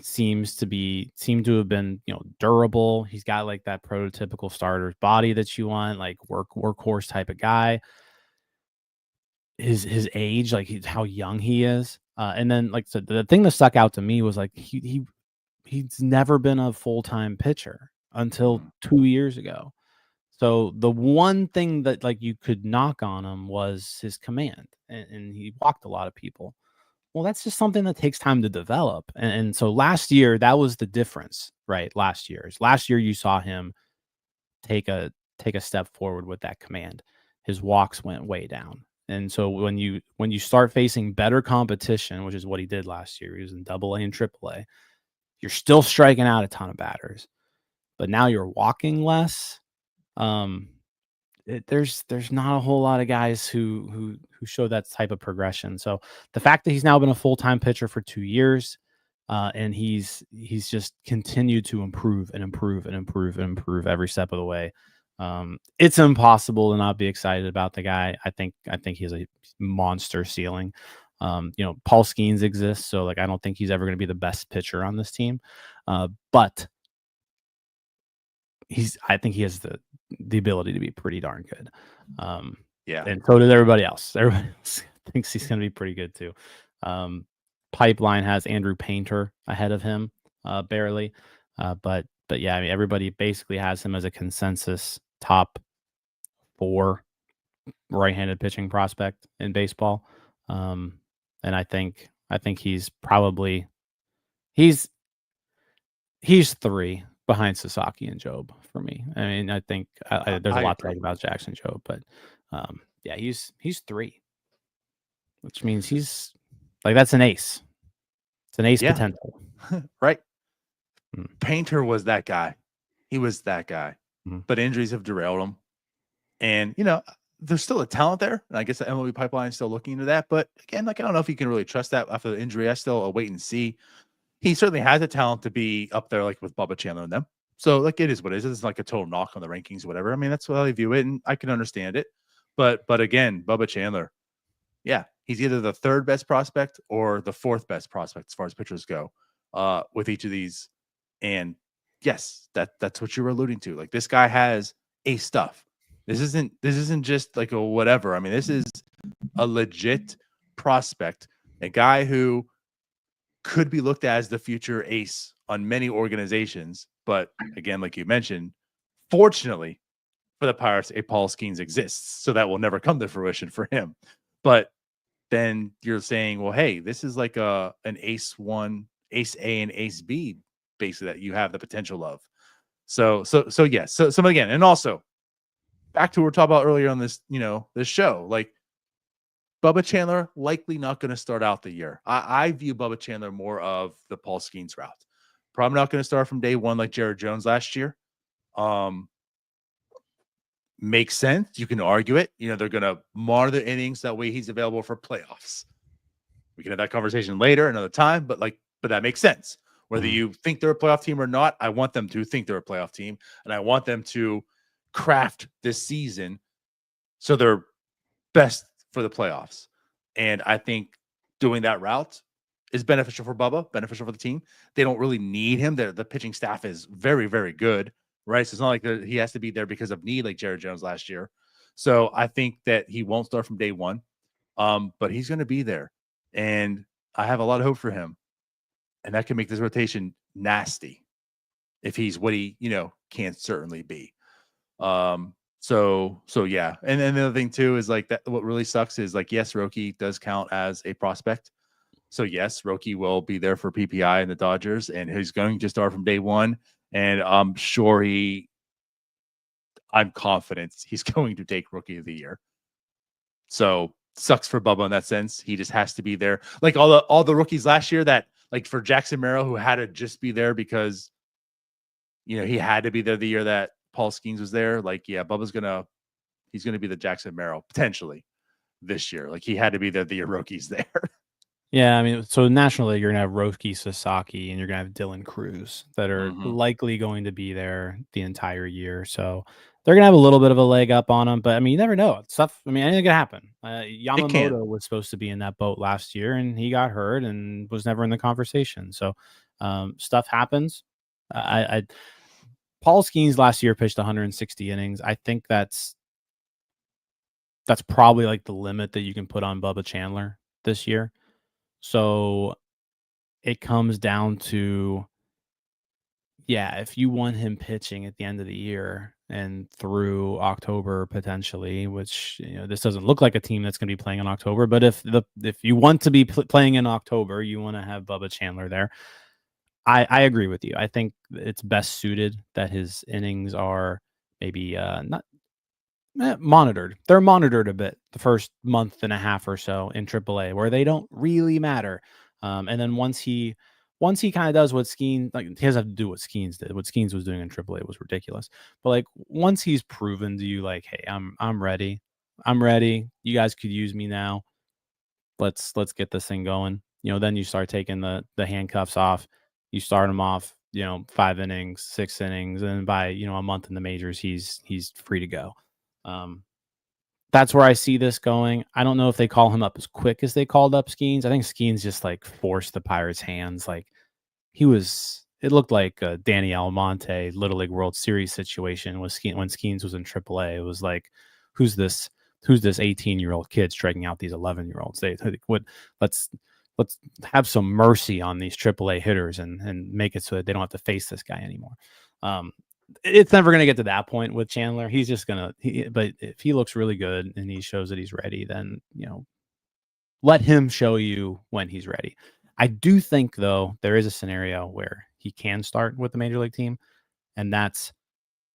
seemed to have been, durable. He's got like that prototypical starter's body that you want, like workhorse type of guy. His age, like how young he is. And then like so the thing that stuck out to me was like he's never been a full-time pitcher until 2 years ago. So the one thing that like you could knock on him was his command, and he walked a lot of people. Well, that's just something that takes time to develop. And so last year, that was the difference, right? Last year you saw him take a step forward with that command. His walks went way down. And so when you start facing better competition, which is what he did last year, he was in AA and AAA, you're still striking out a ton of batters, but now you're walking less. There's not a whole lot of guys who show that type of progression. So the fact that he's now been a full-time pitcher for 2 years, and he's just continued to improve and improve and improve and improve every step of the way. It's impossible to not be excited about the guy. I think he has a monster ceiling. Paul Skeens exists, so like I don't think he's ever going to be the best pitcher on this team, but I think he has the ability to be pretty darn good. Yeah, and so does everybody else. Everybody else thinks he's going to be pretty good too. Pipeline has Andrew Painter ahead of him, barely, but yeah, I mean everybody basically has him as a consensus top 4 right-handed pitching prospect in baseball. And I think he's probably he's 3 behind Sasaki and Job for me. I mean, I think there's a lot to like about Jackson Job, but yeah, he's 3, which means he's like that's an ace. It's an ace potential, right? Painter was that guy. He was that guy, but injuries have derailed him. And there's still a talent there, and I guess the MLB Pipeline is still looking into that. But again, like I don't know if you can really trust that after the injury. I still wait and see. He certainly has the talent to be up there, like with Bubba Chandler and them. So like it is what it is. It's like a total knock on the rankings, or whatever. I mean, that's how I view it, and I can understand it. But again, Bubba Chandler, yeah, he's either the 3rd best prospect or the 4th best prospect as far as pitchers go, with each of these. And yes, that's what you were alluding to. Like this guy has ace stuff. This isn't just like a whatever. I mean, this is a legit prospect, a guy who could be looked at as the future ace on many organizations. But again, like you mentioned, fortunately for the Pirates, a Paul Skeens exists, so that will never come to fruition for him. But then you're saying, well, hey, this is like an ace 1, ace A, and ace B, basically, that you have the potential of. So yes. So again, and also back to what we were talking about earlier on this, this show, like Bubba Chandler likely not going to start out the year. I view Bubba Chandler more of the Paul Skeens route. Probably not going to start from day one like Jared Jones last year. Makes sense. You can argue it. They're going to monitor innings. That way he's available for playoffs. We can have that conversation later, another time, but that makes sense. Whether you think they're a playoff team or not, I want them to think they're a playoff team, and I want them to craft this season so they're best for the playoffs. And I think doing that route is beneficial for Bubba, beneficial for the team. They don't really need him. The pitching staff is very, very good, right? So it's not like he has to be there because of need like Jared Jones last year. So I think that he won't start from day one, but he's going to be there. And I have a lot of hope for him. And that can make this rotation nasty if he's what he, can certainly be. So yeah. And then the other thing too is like that. What really sucks is like, yes, Roki does count as a prospect. So yes, Roki will be there for PPI and the Dodgers, and he's going to start from day one. And I'm sure I'm confident he's going to take Rookie of the Year. So sucks for Bubba in that sense. He just has to be there. Like all the rookies last year that, like for Jackson Merrill, who had to just be there because, he had to be there the year that Paul Skeens was there. Like, yeah, Bubba's he's going to be the Jackson Merrill potentially this year. Like he had to be there the year Roki's there. Yeah, I mean, so nationally, you're going to have Roki Sasaki and you're going to have Dylan Cruz that are likely going to be there the entire year. So they're going to have a little bit of a leg up on them. But, I mean, you never know. Stuff, I mean, anything can happen. Yamamoto was supposed to be in that boat last year, and he got hurt and was never in the conversation. So stuff happens. Paul Skeens last year pitched 160 innings. I think that's probably like the limit that you can put on Bubba Chandler this year. So it comes down to, if you want him pitching at the end of the year and through October potentially, which this doesn't look like a team that's going to be playing in October, but if you want to be playing in October, you want to have Bubba Chandler there. I agree with you. I think it's best suited that his innings are maybe not monitored. They're monitored a bit the first month and a half or so in AAA, where they don't really matter. And then once he kind of does what Skeens, like, he doesn't have to do what Skeens did. What Skeens was doing in AAA was ridiculous. But like, once he's proven to you, like, hey, I'm ready. I'm ready. You guys could use me now. Let's get this thing going. Then you start taking the handcuffs off. You start him off, 5 innings, 6 innings, and by a month in the majors, he's free to go. That's where I see this going. I don't know if they call him up as quick as they called up Skeens. I think Skeens just like forced the Pirates' hands. Like, it looked like a Danny Almonte Little League World Series situation when Skeens was in AAA. It was like, who's this 18-year-old kid striking out these 11-year-olds? Let's have some mercy on these AAA hitters and make it so that they don't have to face this guy anymore. It's never going to get to that point with Chandler. He's just going to, but if he looks really good and he shows that he's ready, then, let him show you when he's ready. I do think, though, there is a scenario where he can start with the major league team. And that's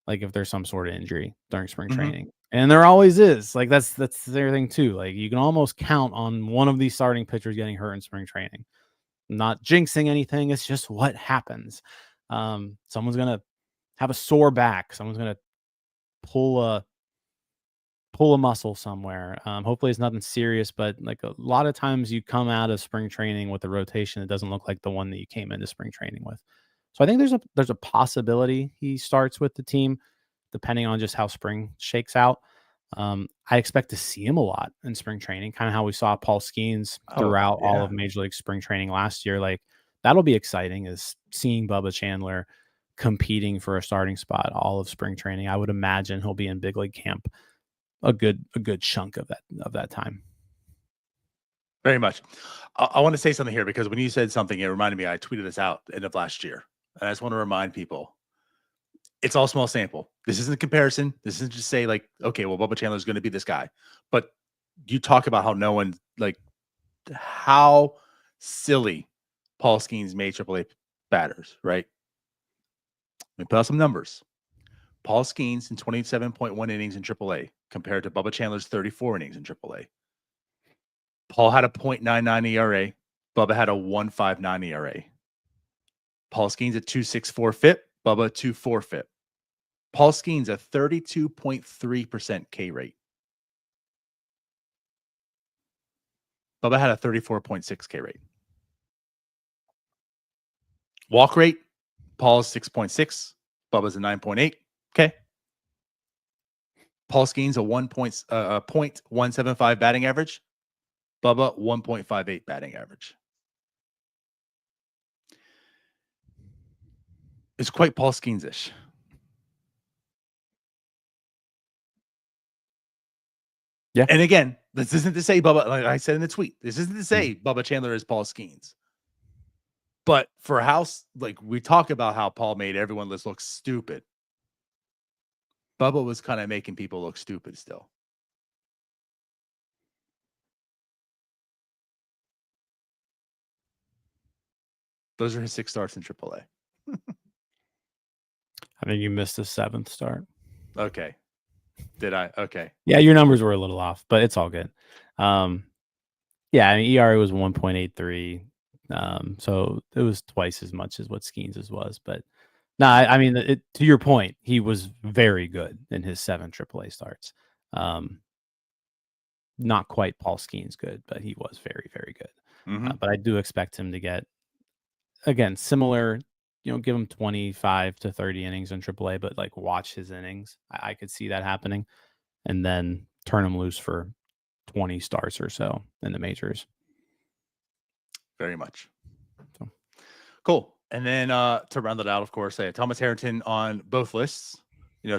like if there's some sort of injury during spring training. And there always is. Like, that's their thing too. Like, you can almost count on one of these starting pitchers getting hurt in spring training. I'm not jinxing anything. It's just what happens. Someone's going to have a sore back. Someone's going to pull a muscle somewhere. Hopefully it's nothing serious, but like a lot of times you come out of spring training with a rotation that doesn't look like the one that you came into spring training with. So I think there's a possibility he starts with the team, depending on just how spring shakes out. I expect to see him a lot in spring training, kind of how we saw Paul Skeens throughout all of Major League spring training last year. Like, that'll be exciting, is seeing Bubba Chandler competing for a starting spot all of spring training. I would imagine he'll be in big league camp a good chunk of that time. Very much. I want to say something here, because when you said something, it reminded me, I tweeted this out end of last year. And I just want to remind people, it's all small sample. This isn't a comparison. This isn't just say like, okay, well, Bubba Chandler is going to be this guy. But you talk about how no one, like, how silly Paul Skeens made AAA batters, right? Let me put out some numbers. Paul Skeens in 27.1 innings in AAA compared to Bubba Chandler's 34 innings in AAA. Paul had a .99 ERA. Bubba had a 1.59 ERA. Paul Skeens a 2.64 FIP. Bubba 2.4 FIP. Paul Skeens a 32.3% K rate. Bubba had a 34.6 K rate. Walk rate, Paul's 6.6. Bubba's a 9.8. Okay. Paul Skeens a 0.175 batting average. Bubba 1.58 batting average. It's quite Paul Skeens-ish. Yeah. And again, this isn't to say Bubba, like I said in the tweet, this isn't to say Bubba Chandler is Paul Skeens. But for how, like, we talk about how Paul made everyone look stupid, Bubba was kind of making people look stupid still. Those are his 6 starts in AAA. I think you missed the 7th start. Okay. Did I? Okay. Yeah, your numbers were a little off, but it's all good. Yeah, I mean, ERA was 1.83. So it was twice as much as what Skeens' was. But no, I mean, to your point, he was very good in his 7 AAA starts. Not quite Paul Skeens good, but he was very, very good. But I do expect him to get, again, similar, give him 25 to 30 innings in AAA, but like, watch his innings. I could see that happening, and then turn him loose for 20 starts or so in the majors. Very much. So, cool. And then to round it out, of course, Thomas Harrington on both lists,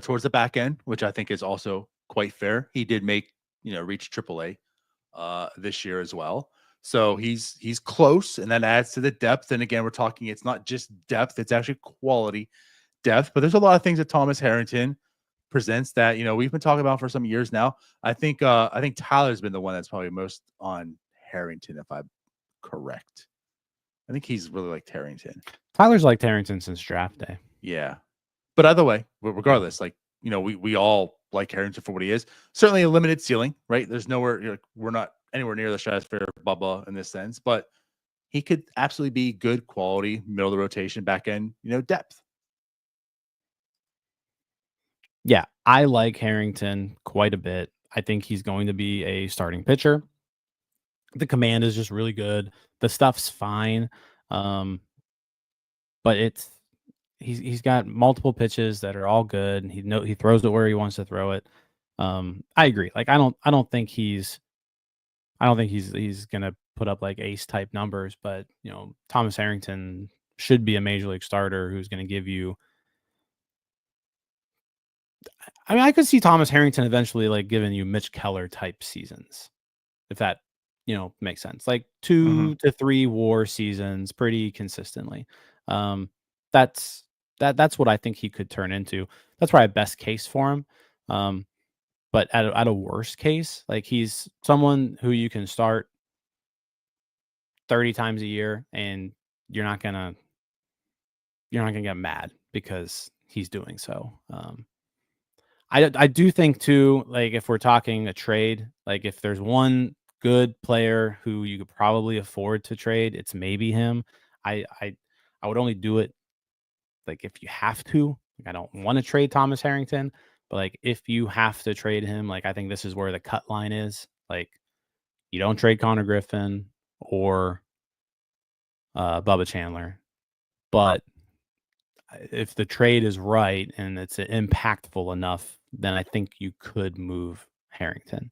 towards the back end, which I think is also quite fair. He did make, reach AAA this year as well. So he's close, and that adds to the depth. And again, we're talking, it's not just depth, it's actually quality depth. But there's a lot of things that Thomas Harrington presents that, we've been talking about for some years now. I think Tyler's been the one that's probably most on Harrington, if I'm correct. I think he's really liked Harrington. Tyler's liked Harrington since draft day. Yeah. But either way, regardless, like, we all like Harrington for what he is. Certainly a limited ceiling, right? There's nowhere, we're not anywhere near the stratosphere of Bubba in this sense, but he could absolutely be good quality, middle of the rotation, back end, depth. Yeah, I like Harrington quite a bit. I think he's going to be a starting pitcher. The command is just really good. The stuff's fine. But he's got multiple pitches that are all good. He throws it where he wants to throw it. I agree. Like I don't think he's gonna put up like ace type numbers, but Thomas Harrington should be a major league starter who's gonna give you. I mean, I could see Thomas Harrington eventually like giving you Mitch Keller type seasons, if that makes sense. Like 2 to 3 WAR seasons pretty consistently. That's what I think he could turn into. That's probably a best case for him. But at a worst case, like he's someone who you can start 30 times a year and you're not gonna get mad because he's doing so. I do think too, like if we're talking a trade, like if there's one good player who you could probably afford to trade, it's maybe him. I would only do it like if you have to. Like I don't want to trade Thomas Harrington, but like if you have to trade him, like I think this is where the cut line is. Like you don't trade Connor Griffin or Bubba Chandler, but if the trade is right and it's impactful enough, then I think you could move Harrington.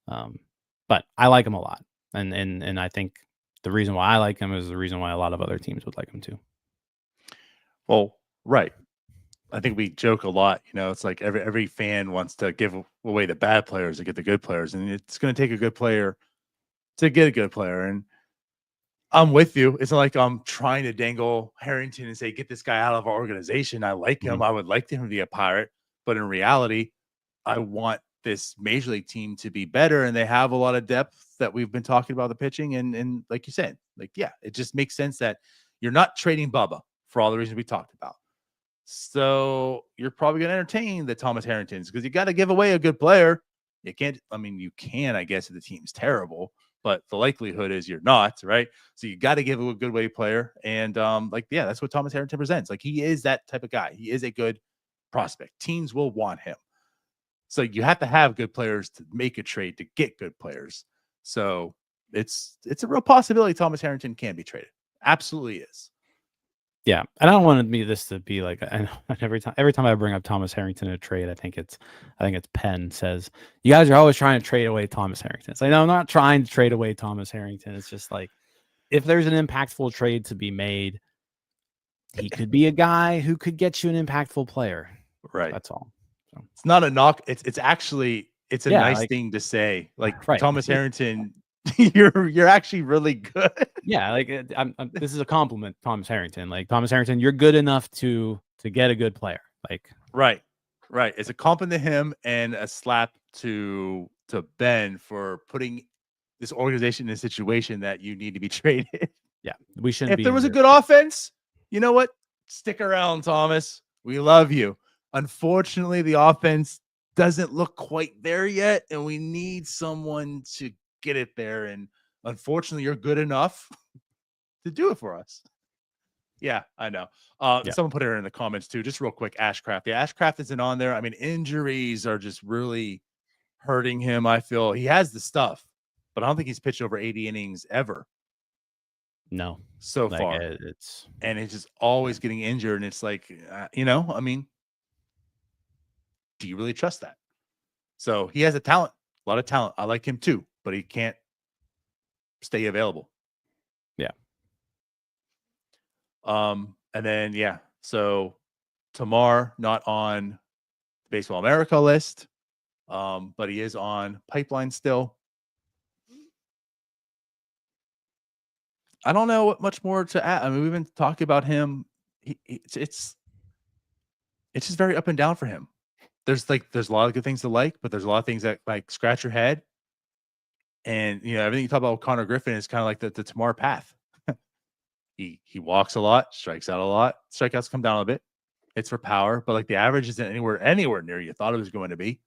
But I like him a lot, and I think the reason why I like him is the reason why a lot of other teams would like him too. Well, right. I think we joke a lot. It's like every fan wants to give away the bad players to get the good players, and it's going to take a good player to get a good player. And I'm with you. It's not like I'm trying to dangle Harrington and say, get this guy out of our organization. I like him. I would like him to be a Pirate. But in reality, I want this major league team to be better. And they have a lot of depth that we've been talking about the pitching. And like you said, it just makes sense that you're not trading Bubba for all the reasons we talked about. So you're probably going to entertain the Thomas Harringtons because you got to give away a good player. You can't, you can, I guess, if the team's terrible, but the likelihood is you're not, right? So you got to give a good way player. And that's what Thomas Harrington presents. Like he is that type of guy. He is a good prospect. Teams will want him. So you have to have good players to make a trade to get good players. So it's a real possibility Thomas Harrington can be traded. Absolutely is. Yeah, and I don't want this to be like every time I bring up Thomas Harrington in a trade, I think it's Penn says you guys are always trying to trade away Thomas Harrington. It's like no, I'm not trying to trade away Thomas Harrington. It's just like if there's an impactful trade to be made, he could be a guy who could get you an impactful player. Right. That's all. So. It's not a knock. It's actually a nice thing to say. Like right. Thomas Harrington. You're actually really good. Yeah, like this is a compliment, Thomas Harrington. Like Thomas Harrington, you're good enough to get a good player. Like right. It's a compliment to him and a slap to Ben for putting this organization in a situation that you need to be traded. Yeah, we shouldn't. If there was a good offense, you know what? Stick around, Thomas. We love you. Unfortunately, the offense doesn't look quite there yet, and we need someone to get it there, and unfortunately you're good enough to do it for us. Yeah, I know. Someone put it in the comments too, just real quick. Ashcraft. Yeah, Ashcraft isn't on there. I mean, injuries are just really hurting him. I feel he has the stuff, but I don't think he's pitched over 80 innings ever. No, so far. It's just always getting injured, and it's like, I mean, do you really trust that? So he has a lot of talent. I like him too, but he can't stay available. Yeah. And then, so Tamar, not on Baseball America list, but he is on Pipeline still. I don't know what much more to add. I mean, we've been talking about him. It's just very up and down for him. There's a lot of good things to like, but there's a lot of things that like scratch your head. And everything you talk about with Connor Griffin is kind of like the Tamar path. He walks a lot, strikes out a lot. Strikeouts come down a bit. hits for power, but like the average isn't anywhere near you thought it was going to be.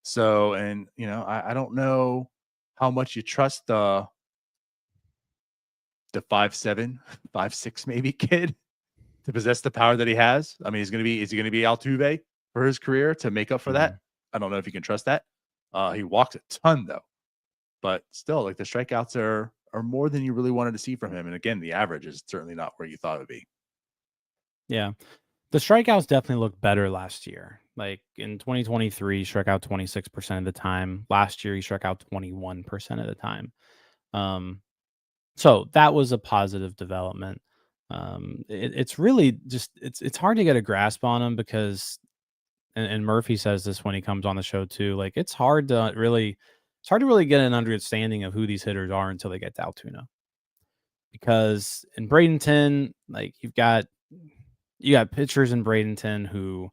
So, and I don't know how much you trust the 5'7", 5'6" maybe kid to possess the power that he has. I mean, is he gonna be Altuve for his career to make up for that? I don't know if you can trust that. He walks a ton though, but still, like the strikeouts are more than you really wanted to see from him. And again, the average is certainly not where you thought it would be. Yeah. The strikeouts definitely looked better last year. Like in 2023, he struck out 26% of the time. Last year, he struck out 21% of the time. So that was a positive development. It's really just it's hard to get a grasp on him because, and Murphy says this when he comes on the show too. Like it's hard to really get an understanding of who these hitters are until they get to Altoona. Because in Bradenton, like you got pitchers in Bradenton who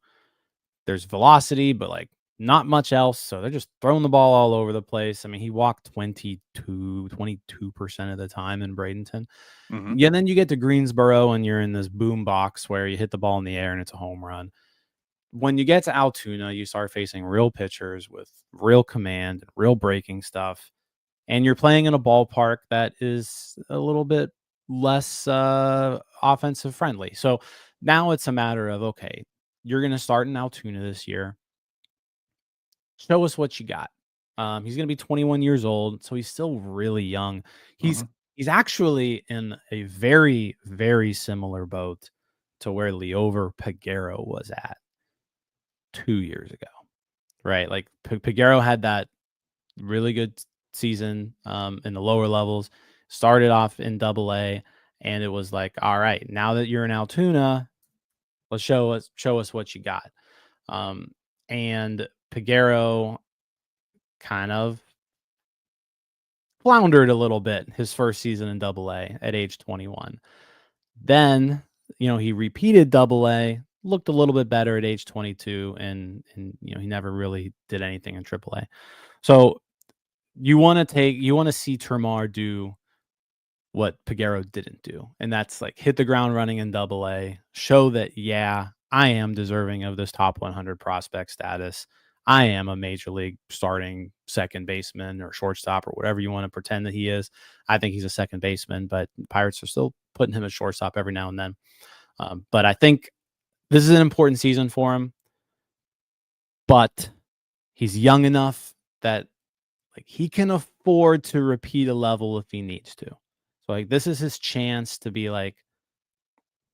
there's velocity, but like not much else. So they're just throwing the ball all over the place. I mean, he walked 22% of the time in Bradenton. Mm-hmm. Yeah, then you get to Greensboro and you're in this boom box where you hit the ball in the air and it's a home run. When you get to Altoona, you start facing real pitchers with real command, real breaking stuff. And you're playing in a ballpark that is a little bit less offensive friendly. So now it's a matter of, okay, you're going to start in Altoona this year. Show us what you got. He's going to be 21 years old, so he's still really young. He's actually in a very, very similar boat to where Liover Peguero was at 2 years ago, right? Like Peguero had that really good season in the lower levels, started off in AA, and it was like, all right, now that you're in Altoona, let's show us what you got. And Peguero kind of floundered a little bit his first season in AA at age 21. Then, he repeated AA, looked a little bit better at age 22, and he never really did anything in AAA. So you want to see Termarr do what Peguero didn't do, and that's like hit the ground running in AA, show that, yeah, I am deserving of this top 100 prospect status. I am a major league starting second baseman or shortstop or whatever you want to pretend that he is. I think he's a second baseman, but Pirates are still putting him at shortstop every now and then. But I think this is an important season for him, but he's young enough that like he can afford to repeat a level if he needs to. So like this is his chance to be like,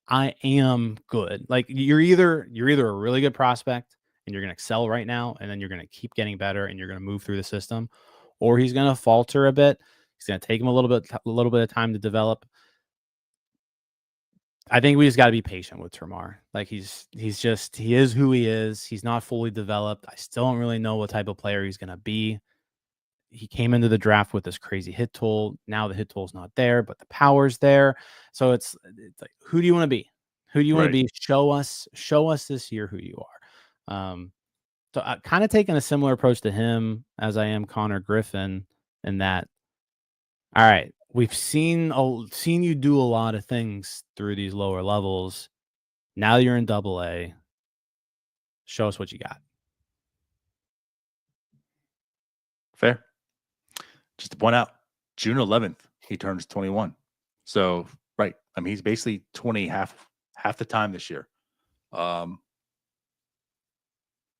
I am good. Like you're either a really good prospect and you're going to excel right now, and then you're going to keep getting better and you're going to move through the system, or he's going to falter a bit. He's going to take him a little bit of time to develop. I think we just got to be patient with Termarr. Like he is who he is. He's not fully developed. I still don't really know what type of player he's going to be. He came into the draft with this crazy hit tool. Now the hit tool's not there, but the power's there. So it's like, who do you want to be? Who do you want to be? Show us this year who you are. So I kind of taking a similar approach to him as I am Connor Griffin, in that, all right, we've seen you do a lot of things through these lower levels. Now you're in AA. Show us what you got. Fair. Just to point out, June 11th, he turns 21. So, right. I mean, he's basically 20 half the time this year.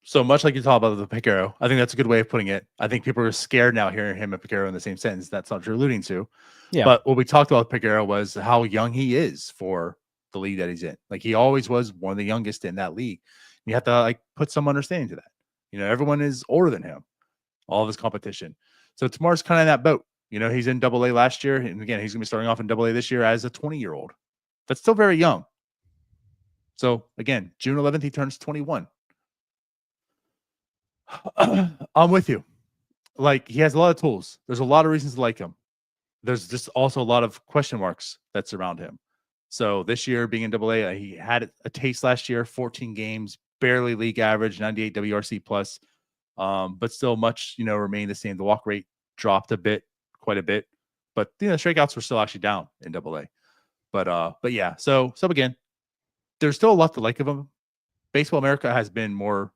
So much like you talk about the Peguero, I think that's a good way of putting it. I think people are scared now hearing him and Peguero in the same sentence. That's not what you're alluding to. Yeah. But what we talked about with Peguero was how young he is for the league that he's in. Like he always was one of the youngest in that league. You have to like put some understanding to that. Everyone is older than him, all of his competition. So Termarr's kind of in that boat. He's in AA last year, and again, he's going to be starting off in AA this year as a 20-year-old. That's still very young. So again, June 11th, he turns 21. I'm with you. Like he has a lot of tools. There's a lot of reasons to like him. There's just also a lot of question marks that surround him. So this year being in AA, he had a taste last year, 14 games, barely league average, 98 WRC plus. But still much, remained the same. The walk rate dropped quite a bit, but strikeouts were still actually down in AA. But yeah, so again, there's still a lot to like of him. Baseball America has been more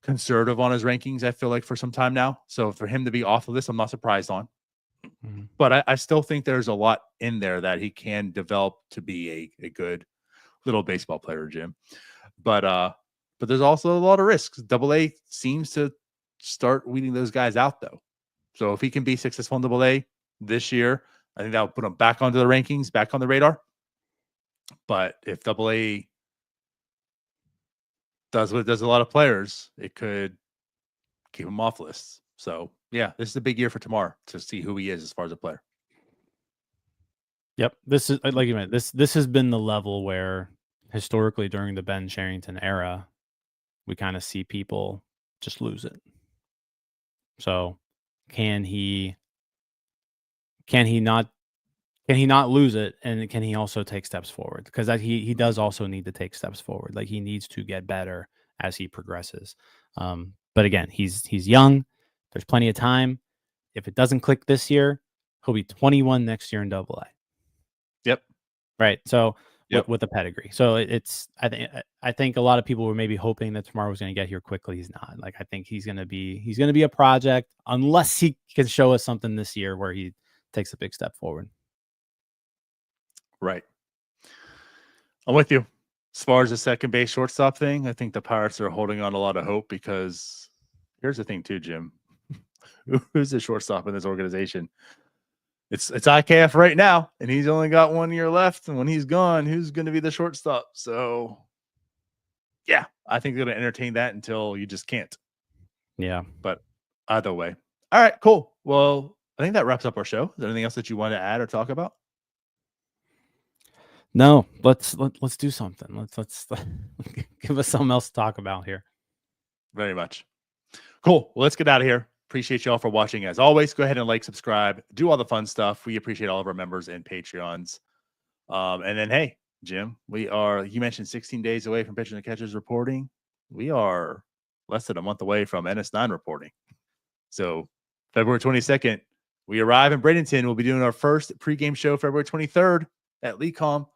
conservative on his rankings, I feel like, for some time now. So for him to be off of this, I'm not surprised on. But I still think there's a lot in there that he can develop to be a good little baseball player, Jim. But there's also a lot of risks. Double A seems to start weeding those guys out, though. So if he can be successful in Double A this year, I think that will put him back onto the rankings, back on the radar. But if Double A does what it does a lot of players, it could keep him off lists. So yeah, this is a big year for Tamar to see who he is as far as a player. Yep. This is like you meant. This has been the level where historically during the Ben Cherington era, we kind of see people just lose it. So can he not lose it, and can he also take steps forward? Because he does also need to take steps forward. Like, he needs to get better as he progresses. But again, he's young. There's plenty of time. If it doesn't click this year, he'll be 21 next year in Double A. Yep. Right. So Yep. with a pedigree. So I think a lot of people were maybe hoping that Tamar was going to get here quickly. He's not. Like, I think he's going to be a project unless he can show us something this year where he takes a big step forward. Right. I'm with you. As far as the second base shortstop thing, I think the Pirates are holding on a lot of hope, because here's the thing too, Jim. Who's the shortstop in this organization? It's IKF right now, and he's only got 1 year left. And when he's gone, who's going to be the shortstop? So, yeah, I think they're going to entertain that until you just can't. Yeah. But either way. All right, cool. Well, I think that wraps up our show. Is there anything else that you want to add or talk about? No, let's do something. Let's give us something else to talk about here. Very much. Cool. Well, let's get out of here. Appreciate you all for watching. As always, go ahead and like, subscribe, do all the fun stuff. We appreciate all of our members and Patreons. And then, hey, Jim, you mentioned 16 days away from pitchers and catchers reporting. We are less than a month away from NS9 reporting. So February 22nd, we arrive in Bradenton. We'll be doing our first pregame show February 23rd at LeCom.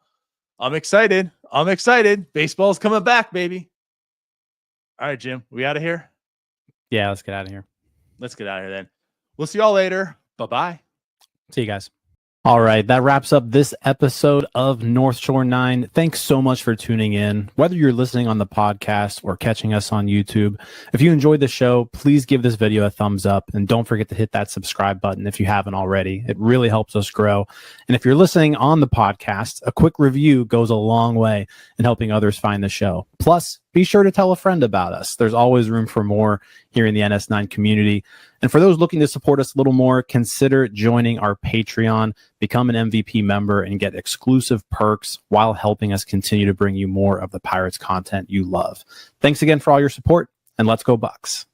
I'm excited. Baseball's coming back, baby. All right, Jim, we out of here? Yeah, let's get out of here. Let's get out of here then. We'll see y'all later. Bye-bye. See you guys. All right, that wraps up this episode of North Shore 9. Thanks so much for tuning in. Whether you're listening on the podcast or catching us on YouTube, if you enjoyed the show, please give this video a thumbs up, and don't forget to hit that subscribe button if you haven't already. It really helps us grow. And if you're listening on the podcast, a quick review goes a long way in helping others find the show. Plus, be sure to tell a friend about us. There's always room for more here in the NS9 community. And for those looking to support us a little more, consider joining our Patreon, become an MVP member, and get exclusive perks while helping us continue to bring you more of the Pirates content you love. Thanks again for all your support, and let's go Bucks.